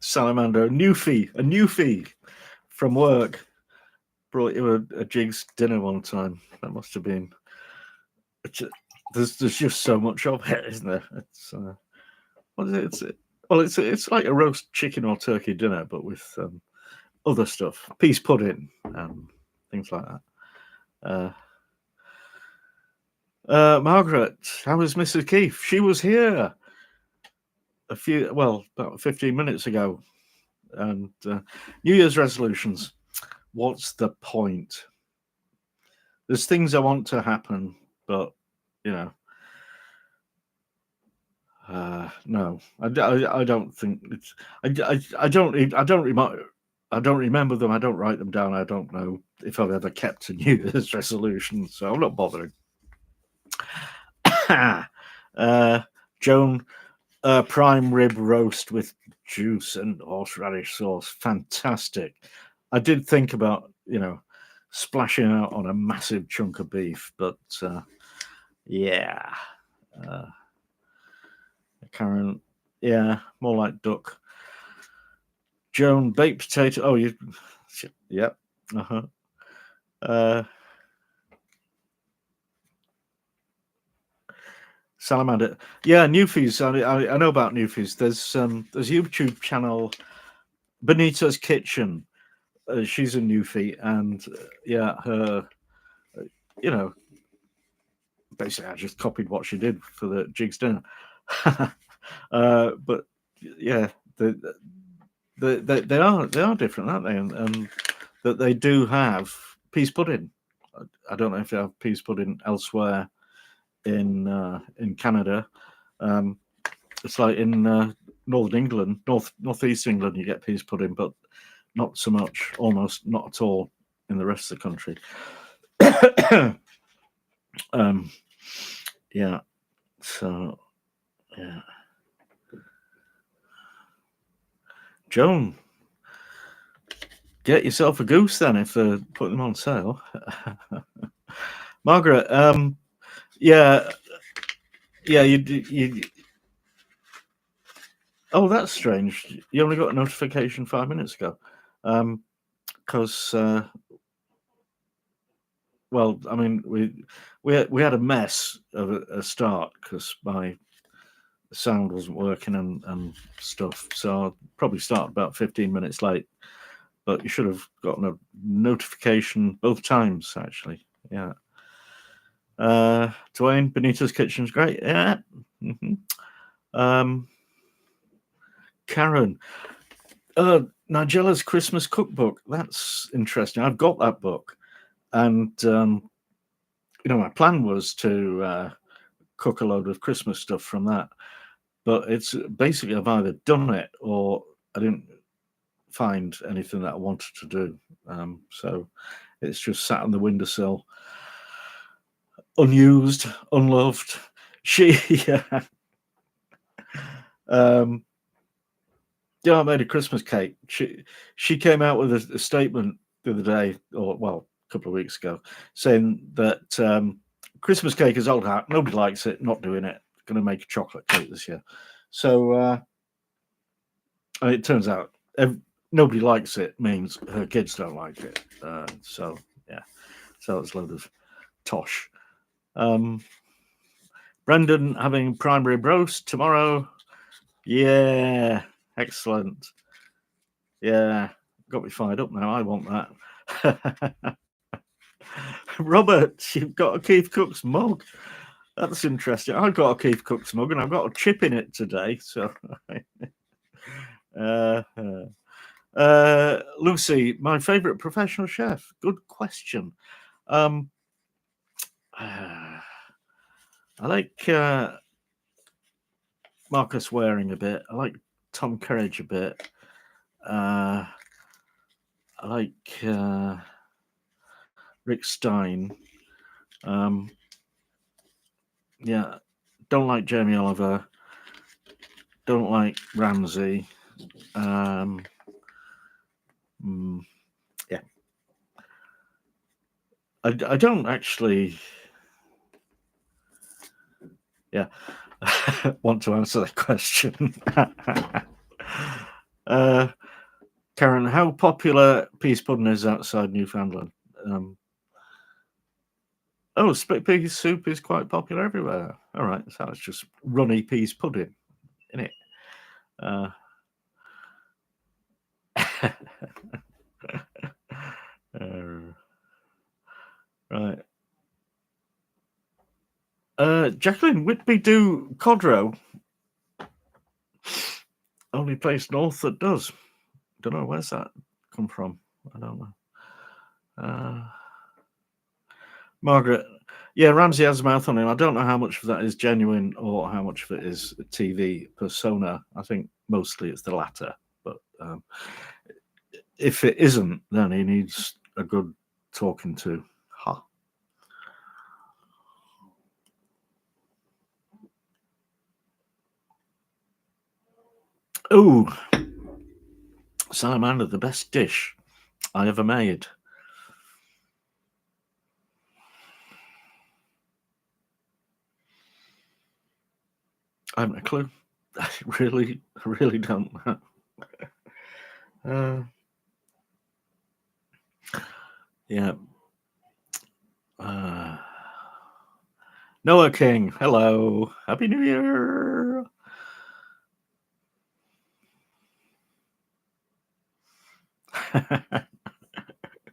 Salamander, a newfie from work brought you a jig's dinner one time. That must have been. There's just so much of it, isn't there? It's what is it? It's like a roast chicken or turkey dinner, but with other stuff, peas pudding and things like that. Margaret, how was Mrs. Keef? She was here about 15 minutes ago. And New Year's resolutions. What's the point? There's things I want to happen, but no, I don't think it's. I don't remember them. I don't write them down. I don't know if I've ever kept a New Year's resolution, so I'm not bothering. Joan, prime rib roast with juice and horseradish sauce. Fantastic. I did think about, splashing out on a massive chunk of beef, but Karen, more like duck. Joan, baked potato. Oh, yep. Salamander. Yeah, Newfies. I know about Newfies. There's YouTube channel Benita's Kitchen. She's a Newfie, and her. Basically, I just copied what she did for the jig's dinner. But yeah, they are different, aren't they? And that they do have peas pudding. I don't know if they have peas pudding elsewhere in Canada. It's like in northern England, northeast England, you get peas pudding, but not so much, almost not at all in the rest of the country. So Joan, get yourself a goose then if they're putting them on sale. Margaret, you. Oh, that's strange. You only got a notification 5 minutes ago, because I mean, we had a mess of a start because my sound wasn't working and stuff. So I'll probably start about 15 minutes late. But you should have gotten a notification both times, actually. Yeah. Dwayne, Benita's Kitchen's great. Yeah. Mm-hmm. Karen, Nigella's Christmas cookbook. That's interesting. I've got that book. And, my plan was to cook a load of Christmas stuff from that. But it's basically I've either done it or I didn't find anything that I wanted to do. So It's just sat on the windowsill, unused, unloved. Yeah. I made a Christmas cake. She came out with a statement the other day, or well, a couple of weeks ago, saying that Christmas cake is old hat. Nobody likes it. Not doing it. Going to make a chocolate cake this year. So it turns out nobody likes it means her kids don't like it. So yeah, so it's a load of tosh. Brendan having primary roast tomorrow. Yeah, excellent. Yeah, got me fired up now. I want that. Robert, you've got a KeefCooks mug. That's interesting. I've got a KeefCooks mug and I've got a chip in it today. So, Lucy, my favourite professional chef. Good question. I like Marcus Waring a bit. I like Tom Courage a bit. I like Rick Stein. Yeah, don't like Jamie Oliver. Don't like Ramsay. Yeah. I don't actually. Yeah. Want to answer that question. Karen, how popular peas pudding is outside Newfoundland? Split pea soup is quite popular everywhere. All right, so it's just runny peas pudding, isn't it? Right. Jacqueline Whitby do Codrow. Only place north that does. Don't know, where's that come from? I don't know. Margaret, yeah, Ramsay has a mouth on him. I don't know how much of that is genuine or how much of it is a TV persona. I think mostly it's the latter. But if it isn't, then he needs a good talking to. Ha. Oh, salamander, the best dish I ever made. I haven't a clue. I really don't know. Yeah. Noah King, hello. Happy New Year.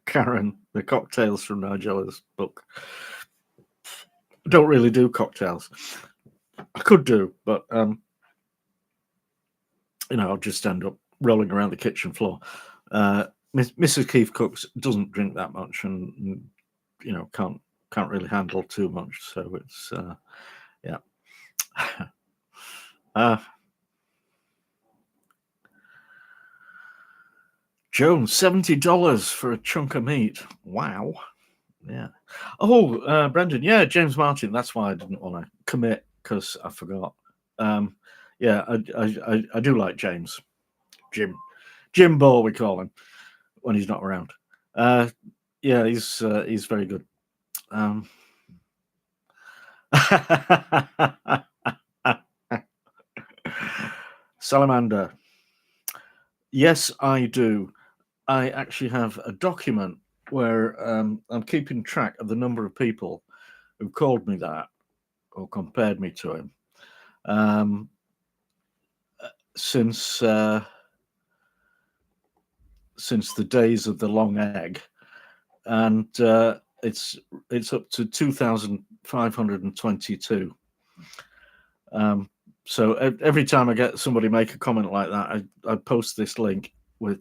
Karen, the cocktails from Nigella's book. I don't really do cocktails. I could do, but I'll just end up rolling around the kitchen floor. Mrs. KeefCooks doesn't drink that much, and can't really handle too much. So it's yeah. Joan, $70 for a chunk of meat. Wow. Yeah. Oh, Brendan. Yeah, James Martin. That's why I didn't want to commit, because I forgot. Yeah, I do like James. Jimbo, we call him when he's not around. Yeah, he's very good. Salamander. Yes, I do. I actually have a document where I'm keeping track of the number of people who called me that or compared me to him since the days of the long egg, and it's up to 2,522. So every time I get somebody make a comment like that, I post this link with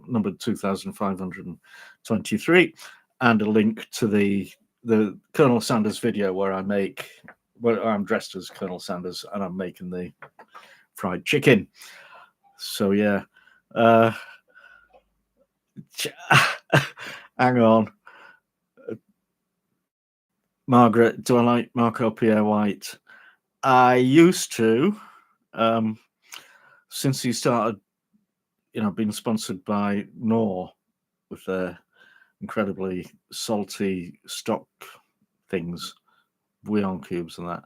number 2,523 and a link to the Colonel Sanders video where I'm dressed as Colonel Sanders and I'm making the fried chicken. So yeah, hang on. Margaret, do I like Marco Pierre White? I used to, since he started, being sponsored by Knorr with their incredibly salty stock things, bouillon cubes and that.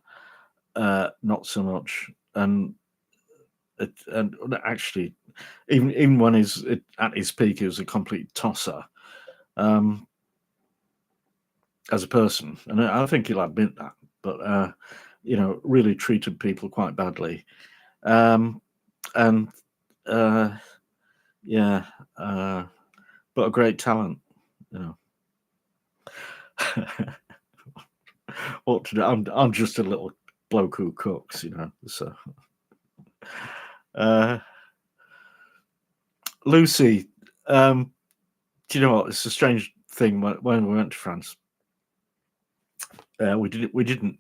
Not so much. And actually, even when he's at his peak, he was a complete tosser. As a person, and I think he'll admit that, but really treated people quite badly, and yeah, but a great talent, you know. What to do? I'm just a little bloke who cooks, So, Lucy, do you know what? It's a strange thing when we went to France. We didn't.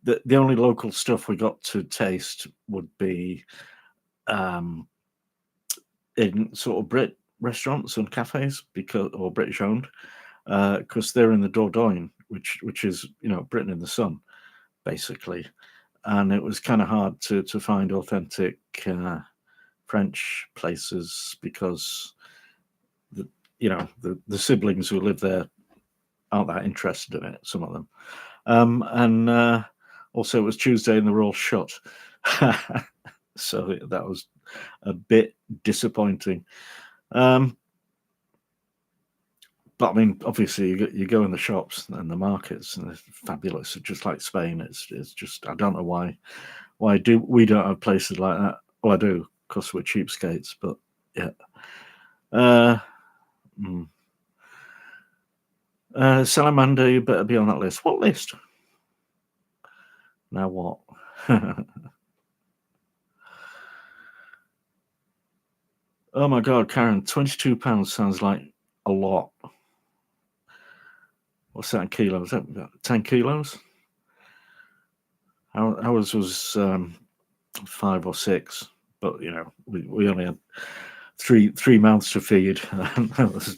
The only local stuff we got to taste would be in sort of Brit restaurants and cafes or British owned, because they're in the Dordogne, which is Britain in the sun, basically. And it was kind of hard to find authentic French places because the siblings who live there aren't that interested in it. Some of them, and also it was Tuesday and they were all shut, so that was a bit disappointing. But I mean, obviously, you go in the shops and the markets, and they're fabulous. Just like Spain, it's just, I don't know why we don't have places like that. Well, I do, because we're cheapskates. But yeah, Salamander, you better be on that list. What list? Now what? Oh my God, Karen, £22 sounds like a lot. What's that in kilos? Is that 10 kilos? Ours was 5 or 6, but we only had three mouths to feed. That was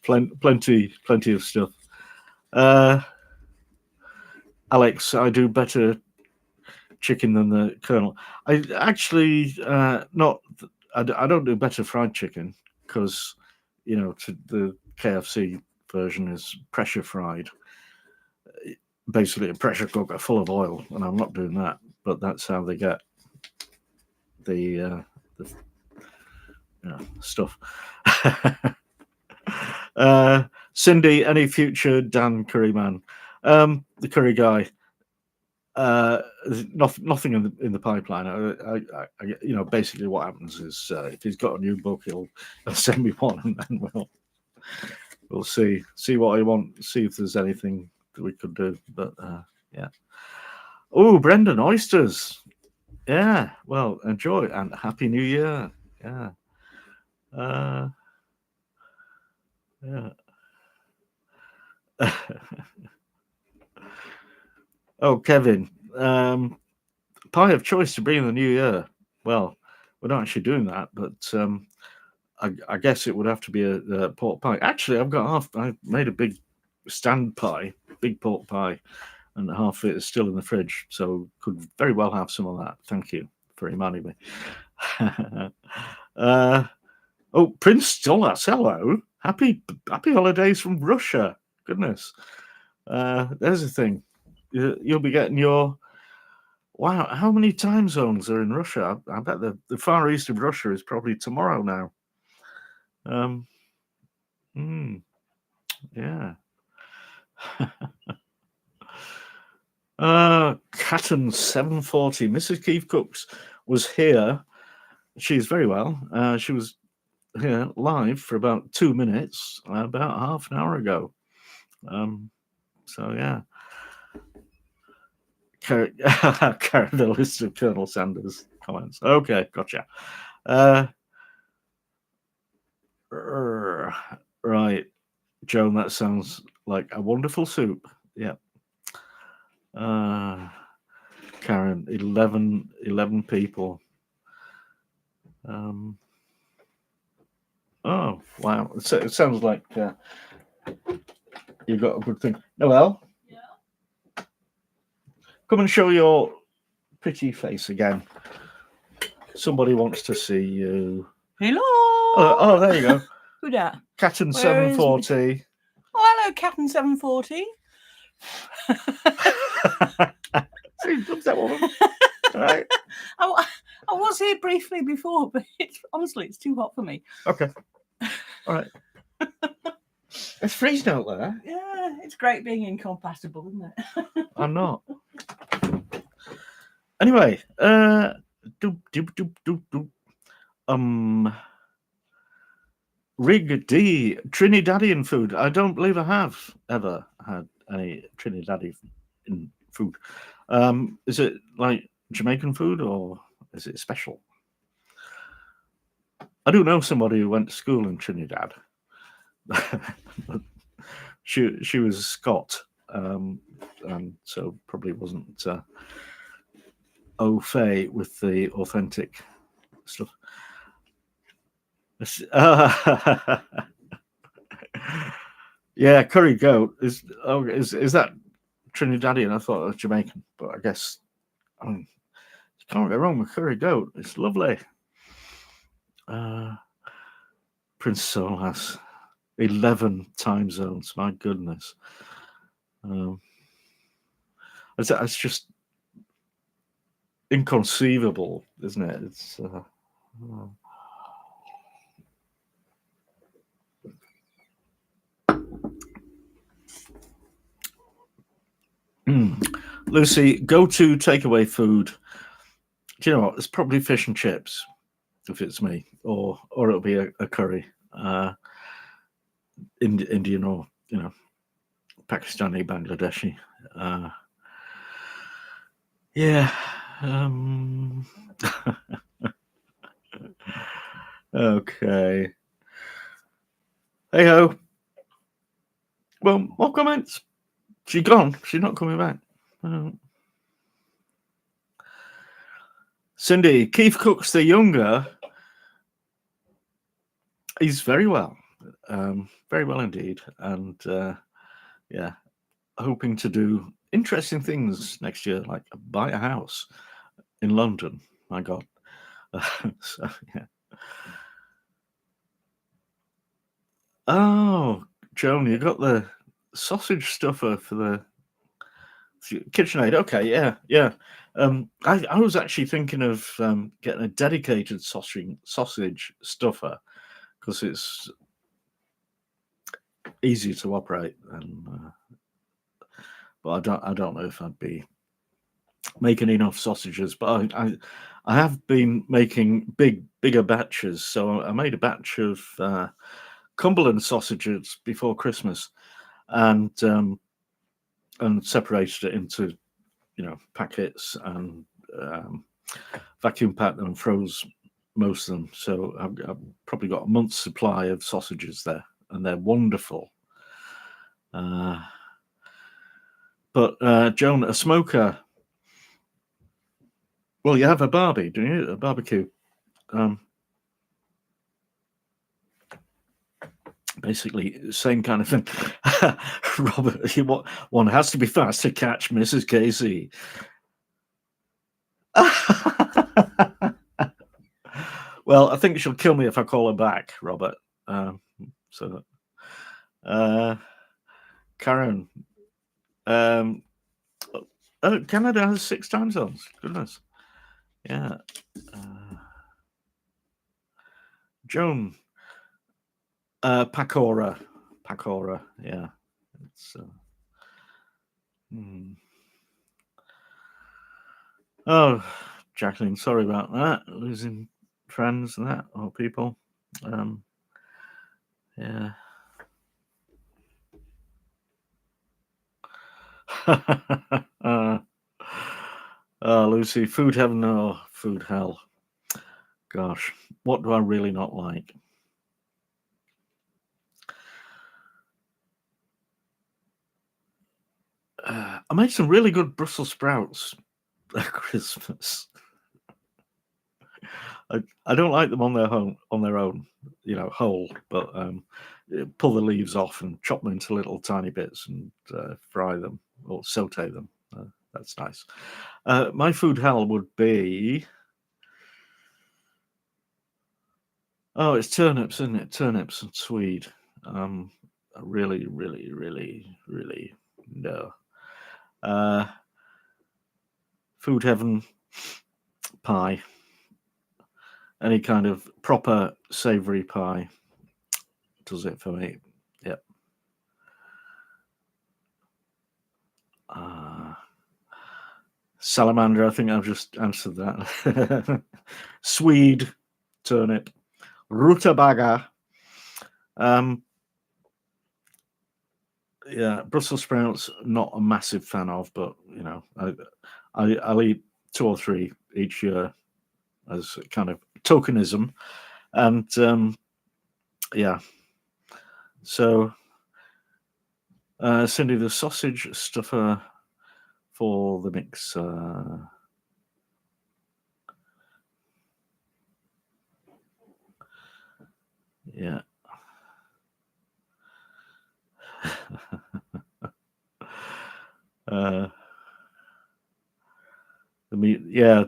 plenty of stuff. Alex, I do better chicken than the Colonel. I actually not. I don't do better fried chicken because the KFC version is pressure fried, basically a pressure cooker full of oil, and I'm not doing that. But that's how they get the stuff. Cindy, any future Dan Curry man? The Curry guy. Nothing in the pipeline. I basically what happens is if he's got a new book, he'll send me one, and then we'll see what I want, see if there's anything that we could do. But yeah. Oh, Brendan, oysters. Yeah. Well, enjoy and happy New Year. Yeah. Yeah. Oh, Kevin. Pie of choice to bring in the new year. Well, we're not actually doing that, but I guess it would have to be a pork pie. Actually, I made a big stand pie, big pork pie, and half of it is still in the fridge, so could very well have some of that. Thank you for reminding me. Oh, Prince Stolas, hello. Happy holidays from Russia. Goodness. There's the thing. You'll be getting your... Wow, how many time zones are in Russia? I bet the far east of Russia is probably tomorrow now. Yeah. Catton 740. Mrs. KeefCooks was here. She's very well. She was here live for about 2 minutes, about half an hour ago. So yeah. Carry the list of Colonel Sanders comments. Okay, gotcha. Right, Joan, that sounds like a wonderful soup. Yeah. Karen, 11 people. Oh, wow. It sounds like You got a good thing. Noel, Yeah. come and show your pretty face again. Somebody wants to see you. Hello. Oh, there you go. Who that? Cat and Where is 740. Oh, hello, Captain 740. See, loves that woman. All right. I was here briefly before, but honestly, it's too hot for me. Okay. All right. It's freezing out there. Yeah, it's great being incompatible, isn't it? I'm not. Anyway, Rig D, Trinidadian food. I don't believe I have ever had any Trinidadian food. Is it like Jamaican food or is it special? I do know somebody who went to school in Trinidad. she was Scot, and so probably wasn't au fait with the authentic stuff. Yeah, curry goat is that Trinidadian? I thought it was Jamaican, but I guess you can't go wrong with curry goat. It's lovely. Prince Solas, 11 time zones. My goodness, it's just inconceivable, isn't it? It's Lucy, go-to takeaway food. Do you know what? It's probably fish and chips, if it's me, or it'll be a curry, Indian or Pakistani, Bangladeshi. Yeah. Okay. Hey ho. Well, more comments. She's gone. She's not coming back. Cindy, KeefCooks the younger. He's very well indeed, and yeah, hoping to do interesting things next year, like buy a house in London. My God. So, yeah. Oh, Joan, you got the sausage stuffer for the KitchenAid. Okay, yeah. I was actually thinking of getting a dedicated sausage stuffer because it's easy to operate, and but I don't know if I'd be making enough sausages. But I have been making bigger batches. So I made a batch of Cumberland sausages before Christmas, and separated it into packets and vacuum packed them and froze most of them. So I've probably got a month's supply of sausages there, and they're wonderful. But Joan, a smoker. Well, you have a barbie, do you? A barbecue. Basically, same kind of thing. Robert, one has to be fast to catch Mrs. Casey. Well, I think she'll kill me if I call her back, Robert. Karen. Canada has 6 time zones. Goodness. Yeah. Joan. Pakora. Yeah. It's. Oh, Jacqueline, sorry about that. Losing friends and that, or people. Yeah. Lucy, food heaven or food hell? Gosh, what do I really not like? I made some really good Brussels sprouts at Christmas. I don't like them on their own, whole. But pull the leaves off and chop them into little tiny bits and fry them or saute them. That's nice. My food hell would be... Oh, it's turnips, isn't it? Turnips and swede. Really, really, really, really no. Food heaven, pie. Any kind of proper savoury pie does it for me. Yep. Salamander, I think I've just answered that. Swede, turnip, rutabaga. Yeah, Brussels sprouts, not a massive fan of, but you know, I'll eat 2 or 3 each year as a kind of tokenism, and yeah. So, Cindy, the sausage stuffer for the mix. Yeah. The meat, yeah.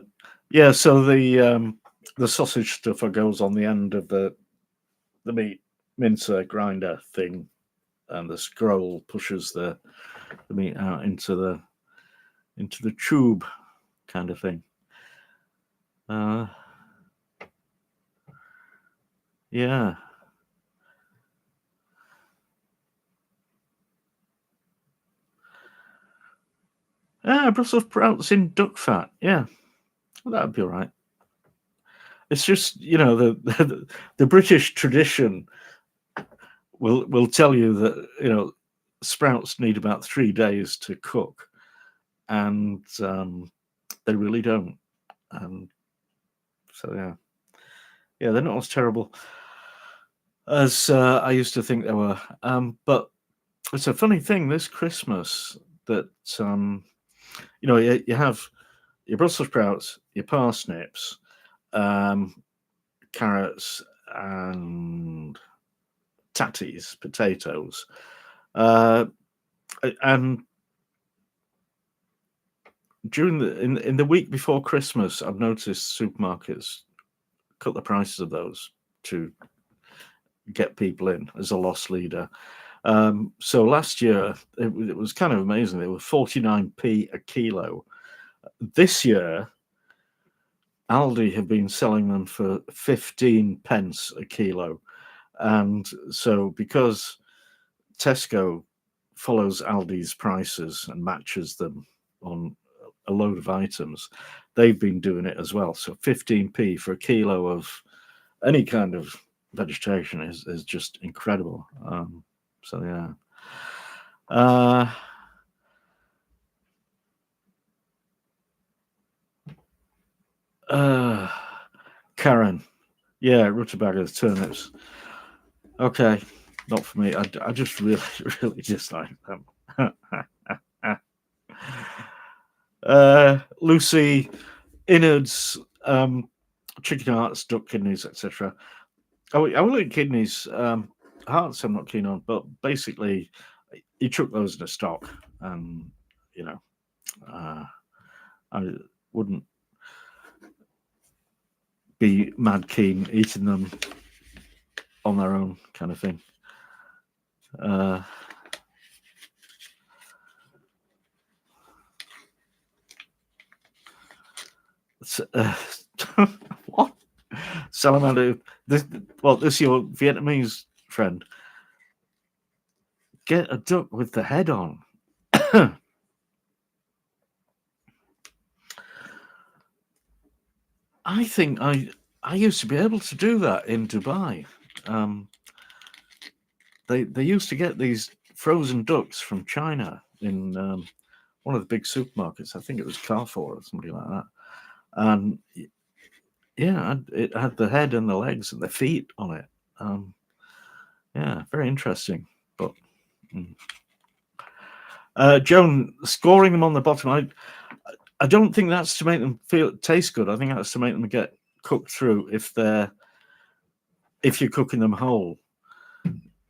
So the sausage stuffer goes on the end of the meat mincer grinder thing, and the scroll pushes the meat out into the tube, kind of thing. Yeah. Brussels sprouts in duck fat. Yeah, well, that'd be all right. It's just, you know, the British tradition will tell you that, you know, sprouts need about 3 days to cook, and they really don't. So yeah, they're not as terrible as I used to think they were. But it's a funny thing this Christmas that you know, you have your Brussels sprouts, your parsnips, carrots, and tatties, potatoes, and during in the week before Christmas, I've noticed supermarkets cut the prices of those to get people in as a loss leader. So last year it was kind of amazing. They were 49p a kilo. This year, Aldi have been selling them for 15 pence a kilo, and so because Tesco follows Aldi's prices and matches them on a load of items, they've been doing it as well. So 15p for a kilo of any kind of vegetation is just incredible. So yeah. Karen, yeah, rutabagas, turnips. Okay, not for me. I just really, really dislike them. Lucy, innards, chicken hearts, duck kidneys, etc. I will eat kidneys. Hearts I'm not keen on, but basically, you chuck those in a stock, and you know, I wouldn't be mad keen eating them on their own, kind of thing. What? Salamander? This is your Vietnamese friend. Get a duck with the head on. I think I used to be able to do that in Dubai. They used to get these frozen ducks from China in one of the big supermarkets. I think it was Carrefour or something like that. And yeah, it had the head and the legs and the feet on it. Yeah, very interesting. But Joan, scoring them on the bottom, I don't think that's to make them taste good. I think that's to make them get cooked through if you're cooking them whole.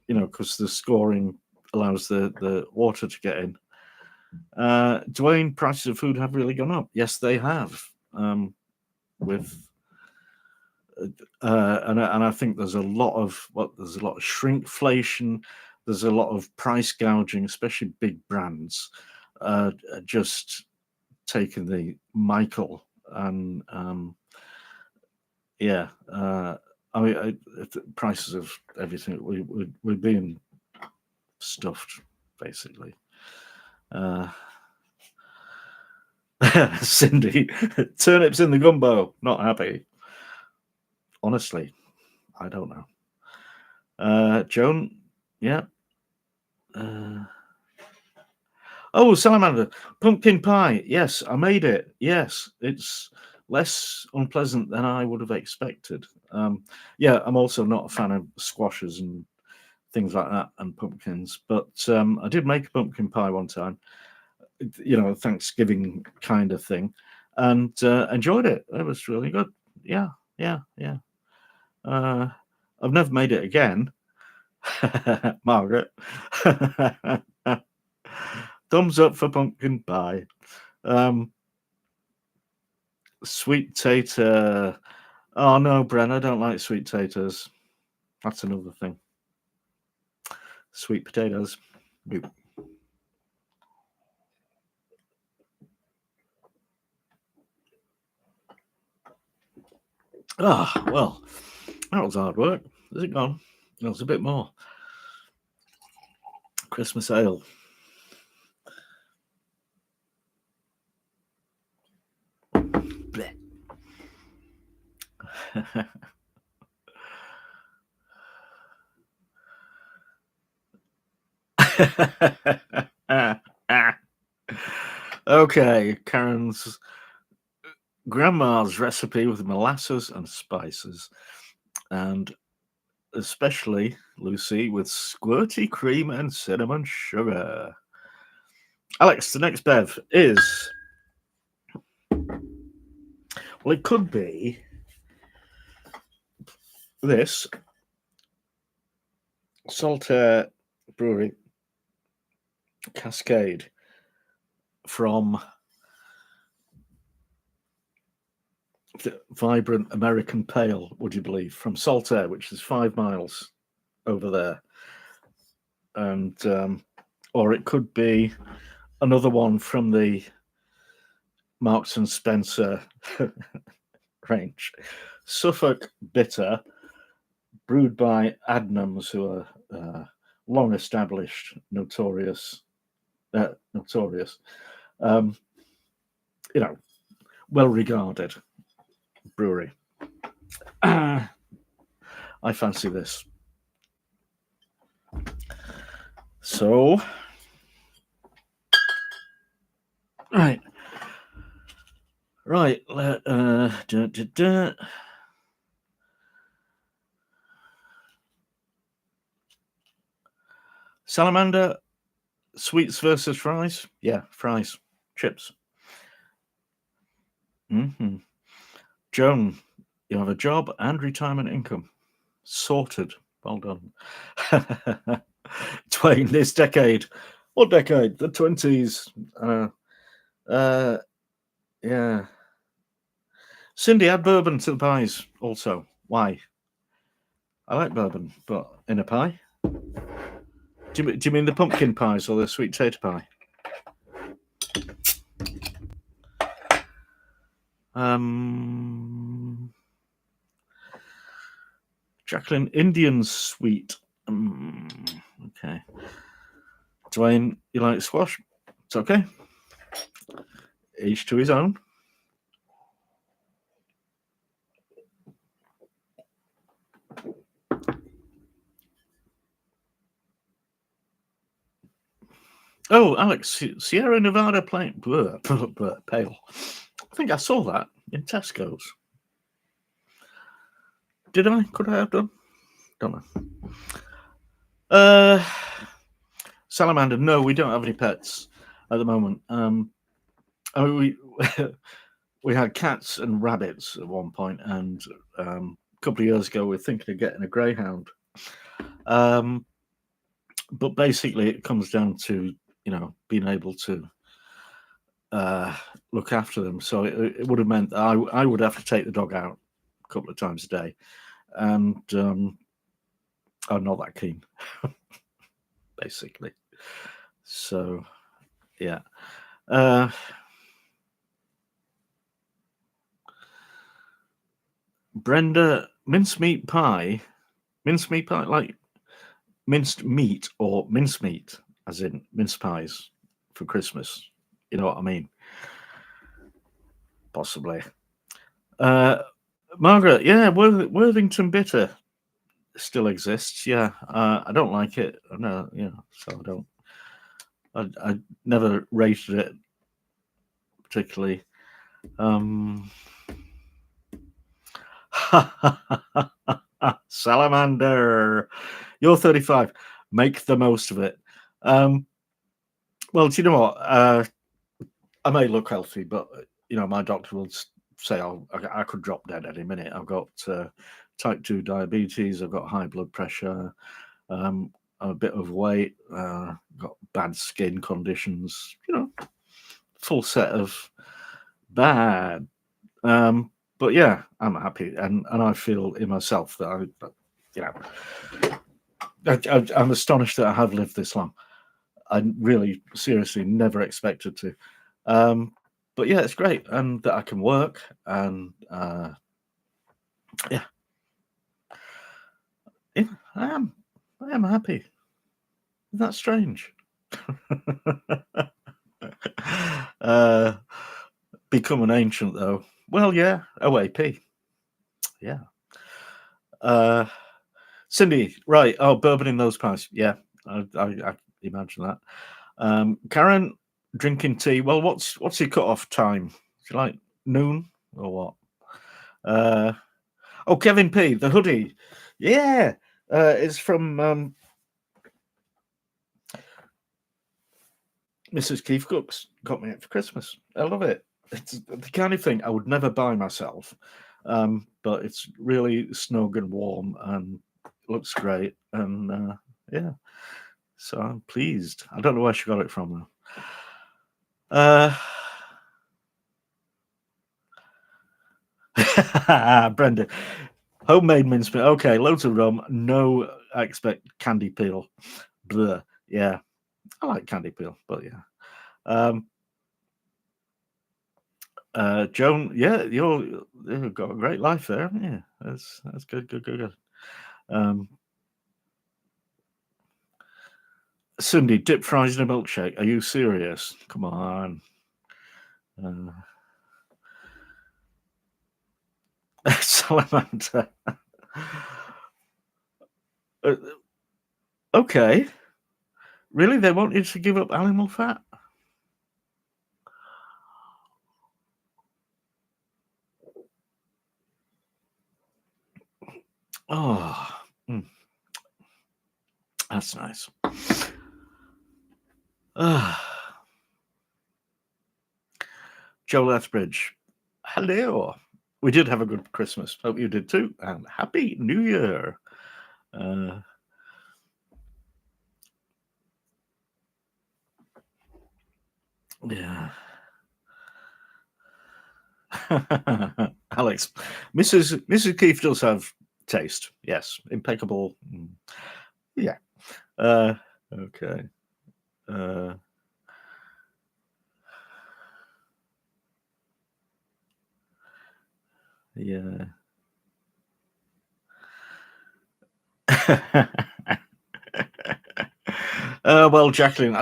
because the scoring allows the water to get in. Dwayne, prices of food have really gone up. Yes, they have. With and I think there's a lot of shrinkflation. There's a lot of price gouging, especially big brands, just taking the Michael and I mean, the prices of everything we're being stuffed, basically. Cindy, turnips in the gumbo. Not happy. Honestly, I don't know. Joan, yeah. Oh, salamander, pumpkin pie. Yes, I made it. Yes, it's less unpleasant than I would have expected. Yeah, I'm also not a fan of squashes and things like that and pumpkins, but I did make a pumpkin pie one time, Thanksgiving kind of thing, and enjoyed it. It was really good. Yeah. I've never made it again. Margaret. Thumbs up for pumpkin pie. Sweet tater. Oh no, Bren, I don't like sweet taters. That's another thing. Sweet potatoes. Nope. Well, that was hard work. Is it gone? There's a bit more. Christmas ale. Blech. Okay, Karen's grandma's recipe with molasses and spices, and especially Lucy with squirty cream and cinnamon sugar. Alex, the next bev is, well, it could be this Saltaire Brewery Cascade from the Vibrant American Pale, would you believe, from Saltaire, which is 5 miles over there. And or it could be another one from the Marks and Spencer range. Suffolk Bitter, brewed by Adnams, who are long established, notorious, well regarded brewery. I fancy this. So, right. Salamander, sweets versus fries. Yeah, fries, chips. Joan, you have a job and retirement income. Sorted. Well done. Dwayne, this decade. What decade? The 20s. Yeah. Cindy, add bourbon to the pies also. Why? I like bourbon, but in a pie? Do you mean the pumpkin pies or the sweet potato pie? Jacqueline, Indian sweet. Okay. Dwayne, you like squash? It's okay. Each to his own. Oh, Alex, Sierra Nevada pale. I think I saw that in Tesco's. Did I? Could I have done? Don't know. Salamander, no, we don't have any pets at the moment. I mean, we had cats and rabbits at one point, and a couple of years ago we were thinking of getting a greyhound. but basically, it comes down to being able to look after them. So it would have meant that I would have to take the dog out a couple of times a day, and I'm not that keen, basically. So yeah. Brenda, mincemeat pie, like minced meat or mincemeat, as in mince pies for Christmas. You know what I mean? Possibly. Margaret, yeah, Worthington bitter still exists. Yeah, I don't like it. No, so I don't. I never rated it particularly. Salamander, you're 35. Make the most of it. Well, do you know what? I may look healthy, but my doctor will say I could drop dead any minute. I've got type 2 diabetes. I've got high blood pressure. I'm a bit overweight. Got bad skin conditions. Full set of bad. But yeah, I'm happy, and I feel in myself that I'm astonished that I have lived this long. I really, seriously, never expected to. But yeah, it's great, and that I can work, and yeah, I am happy. That's strange. Become an ancient though. Well, yeah, OAP. Yeah. Cindy, right? Oh, bourbon in those pies. Yeah, I imagine that. Karen, drinking tea. Well, what's your cut-off time? Do you like noon or what? Oh, Kevin P, the hoodie. Yeah, it's from Mrs. KeefCooks. Got me it for Christmas. I love it. It's the kind of thing I would never buy myself, but it's really snug and warm and looks great. And yeah, so I'm pleased. I don't know where she got it from though. Brenda, homemade mincemeat. Okay, loads of rum. No, I expect candy peel. Blah. Yeah, I like candy peel, but yeah. Joan, yeah, you've got a great life there, haven't you? That's good. Cindy, dip fries in a milkshake. Are you serious? Come on. Salamander. Okay. Really? They want you to give up animal fat? Oh, that's nice. Joe Lethbridge, hello. We did have a good Christmas. Hope you did too. And Happy New Year. Yeah. Alex, Mrs. Keef does have taste. Yes, impeccable. Yeah. Okay. Yeah. Well, Jacqueline,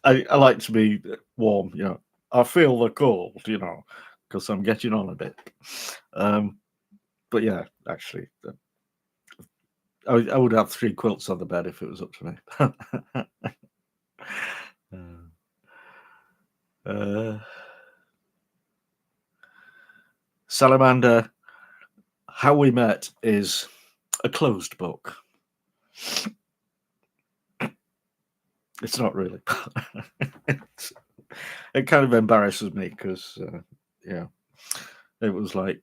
I like to be warm. I feel the cold. Because I'm getting on a bit. But yeah, actually, I would have 3 quilts on the bed if it was up to me. Salamander, How We Met is a closed book. It's not really. It kind of embarrasses me because, yeah, it was like.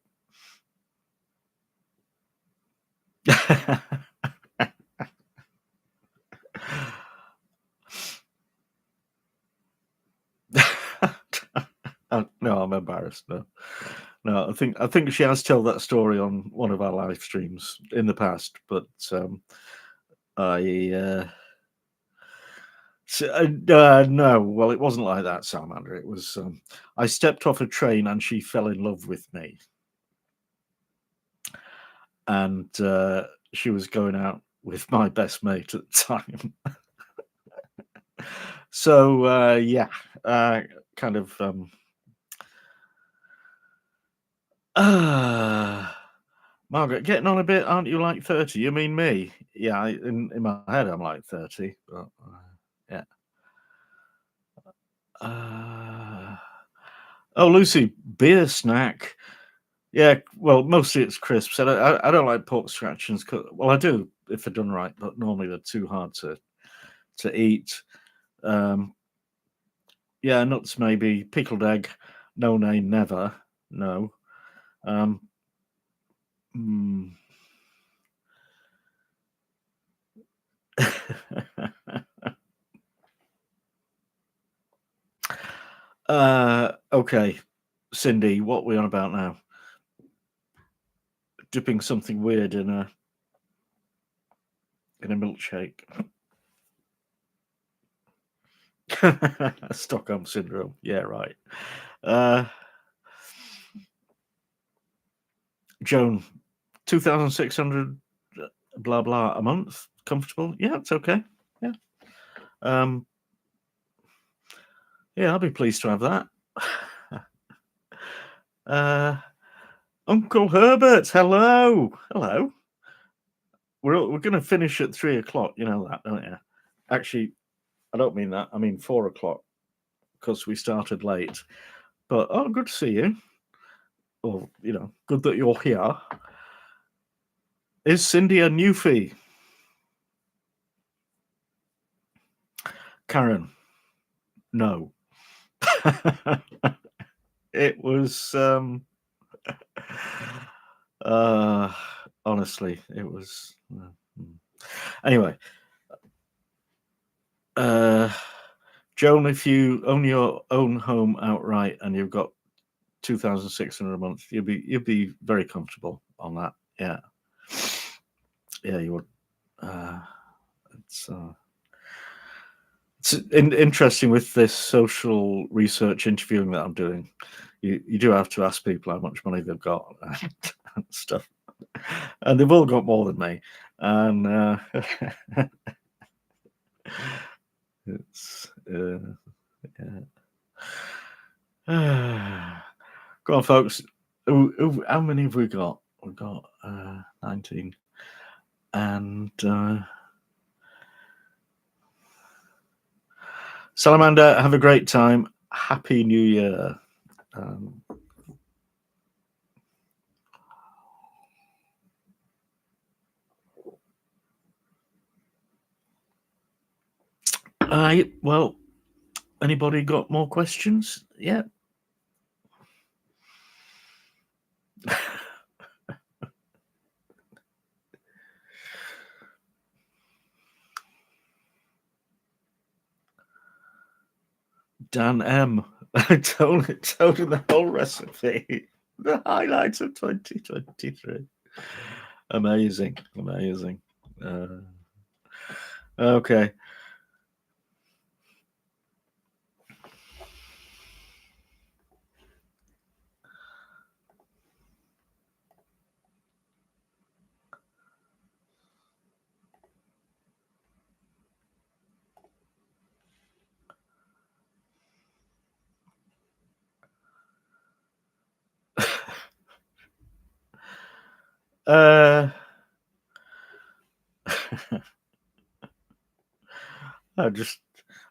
No, I'm embarrassed. No. I think she has told that story on one of our live streams in the past, but I no. Well, it wasn't like that, Salamander. It was I stepped off a train and she fell in love with me, and she was going out with my best mate at the time. So yeah, kind of. Margaret, getting on a bit, aren't you? Like 30? You mean me? Yeah, in my head, I'm like 30, but yeah. Oh, Lucy, beer snack. Yeah, well, mostly it's crisps. I don't like pork scratchings. Well, I do if they're done right, but normally they're too hard to eat. Yeah, nuts maybe. Pickled egg. No, nay, never. No. Hmm. Okay, Cindy, what are we on about now? Dipping something weird in a milkshake. Stockholm syndrome. Yeah, right. Joan, 2,600 blah blah a month. Comfortable? Yeah, it's okay. Yeah. Yeah, I'll be pleased to have that. Uncle Herbert, hello. Hello. We're going to finish at 3 o'clock. You know that, don't you? Actually, I don't mean that. I mean 4 o'clock because we started late. But good to see you. Or good that you're here. Is Cindy a newfie? Karen, no. It was honestly, it was anyway. Joan, if you own your own home outright and you've got 2,600 a month, you'd be very comfortable on that. Yeah, you would. It's interesting with this social research interviewing that I'm doing. You do have to ask people how much money they've got and stuff, and they've all got more than me. And it's yeah. Go on, folks. How many have we got? We've got 19, and Salamander, have a great time. Happy New Year. Well, anybody got more questions? Yeah. Dan M. I told him the whole recipe. The highlights of 2023. Amazing. Okay.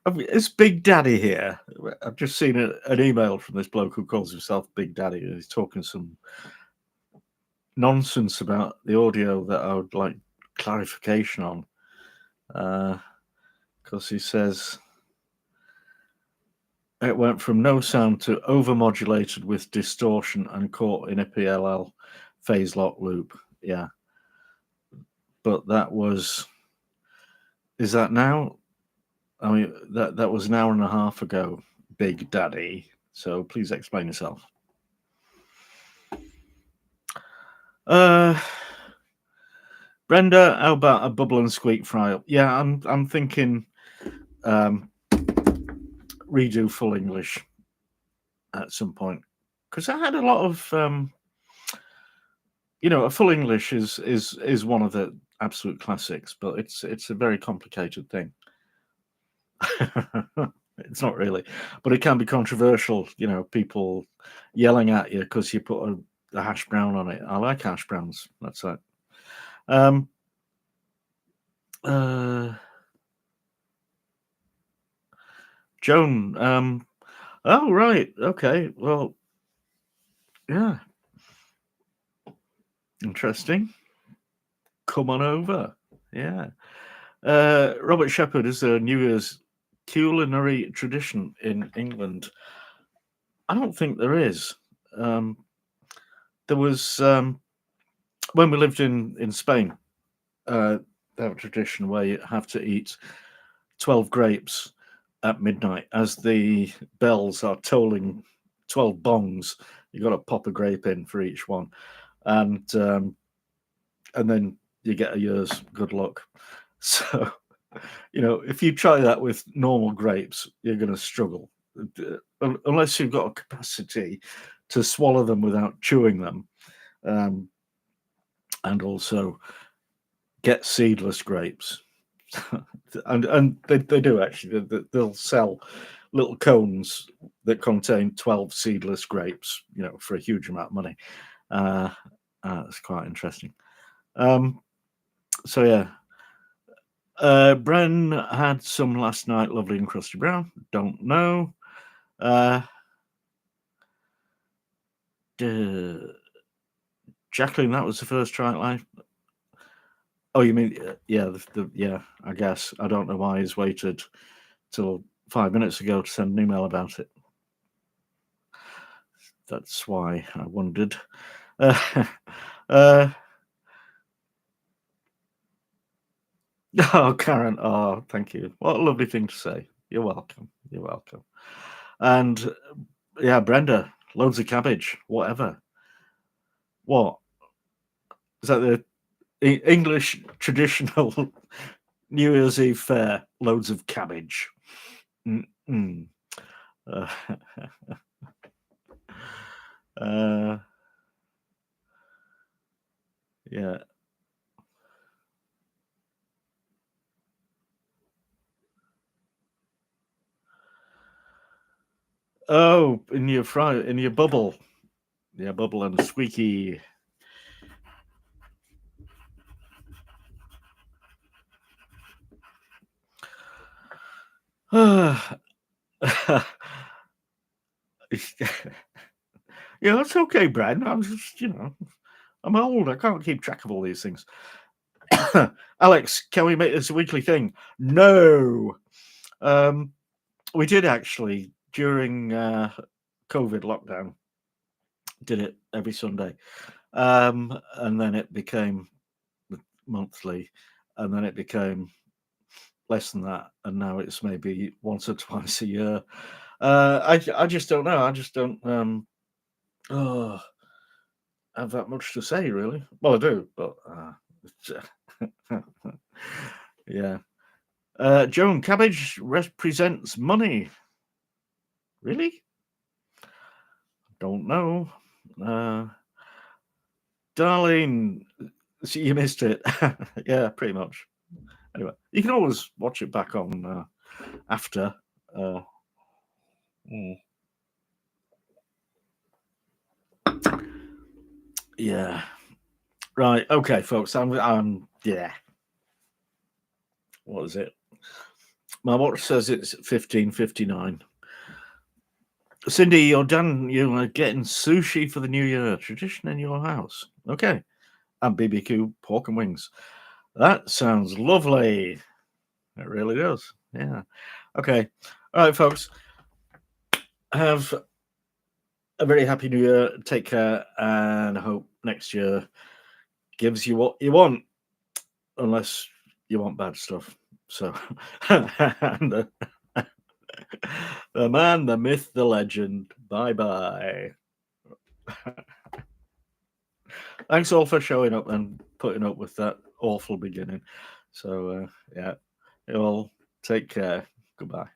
It's Big Daddy here. I've just seen an email from this bloke who calls himself Big Daddy, and he's talking some nonsense about the audio that I would like clarification on. Because he says it went from no sound to overmodulated with distortion and caught in a PLL phase lock loop. Yeah. But is that now? I mean, that was an hour and a half ago, Big Daddy. So please explain yourself. Brenda, how about a bubble and squeak fry up? Yeah, I'm thinking redo full English at some point, because I had a lot of a full English is one of the absolute classics, but it's a very complicated thing. It's not really, but it can be controversial. People yelling at you because you put a hash brown on it. I like hash browns. That's it. Joan. Oh right. Okay. Well. Yeah. Interesting. Come on over. Yeah. Robert Shepherd is a New Year's culinary tradition in England. I don't think there is. There was when we lived in Spain. They have a tradition where you have to eat 12 grapes at midnight as the bells are tolling 12 bongs. You got to pop a grape in for each one, and then you get a year's good luck. So, if you try that with normal grapes, you're going to struggle unless you've got a capacity to swallow them without chewing them, and also get seedless grapes. and they do actually. They'll sell little cones that contain 12 seedless grapes, for a huge amount of money. It's quite interesting. So yeah. Bren had some last night, lovely and crusty brown. Don't know. Jacqueline, that was the first try at life. Oh, you mean yeah? Yeah, I guess. I don't know why he's waited till 5 minutes ago to send an email about it. That's why I wondered. Oh, Karen. Oh, thank you. What a lovely thing to say. You're welcome. You're welcome. And yeah, Brenda, loads of cabbage, whatever. What? Is that the English traditional New Year's Eve fare? Loads of cabbage. Yeah. Oh, in your bubble. Yeah, bubble and squeaky. Yeah, it's okay, Brad. I'm just, I'm old. I can't keep track of all these things. Alex, can we make this a weekly thing? No. We did actually during COVID lockdown. Did it every Sunday, and then it became monthly, and then it became less than that, and now it's maybe once or twice a year. I just don't know. I just don't have that much to say, really. Well, I do, but yeah. Joan, cabbage represents money. Really? Don't know. Darlene, you missed it. Yeah, pretty much. Anyway, you can always watch it back on after. Yeah. Right. Okay, folks. I'm. Yeah. What is it? My watch says it's 15:59. Cindy, you're done. You are getting sushi for the new year. Tradition in your house. Okay. And BBQ pork and wings. That sounds lovely. It really does. Yeah. Okay. All right, folks. Have a very happy new year. Take care, and I hope next year gives you what you want, unless you want bad stuff. So, and, The man, the myth, the legend. Bye-bye. Thanks all for showing up and putting up with that awful beginning. So, yeah, you all take care. Goodbye.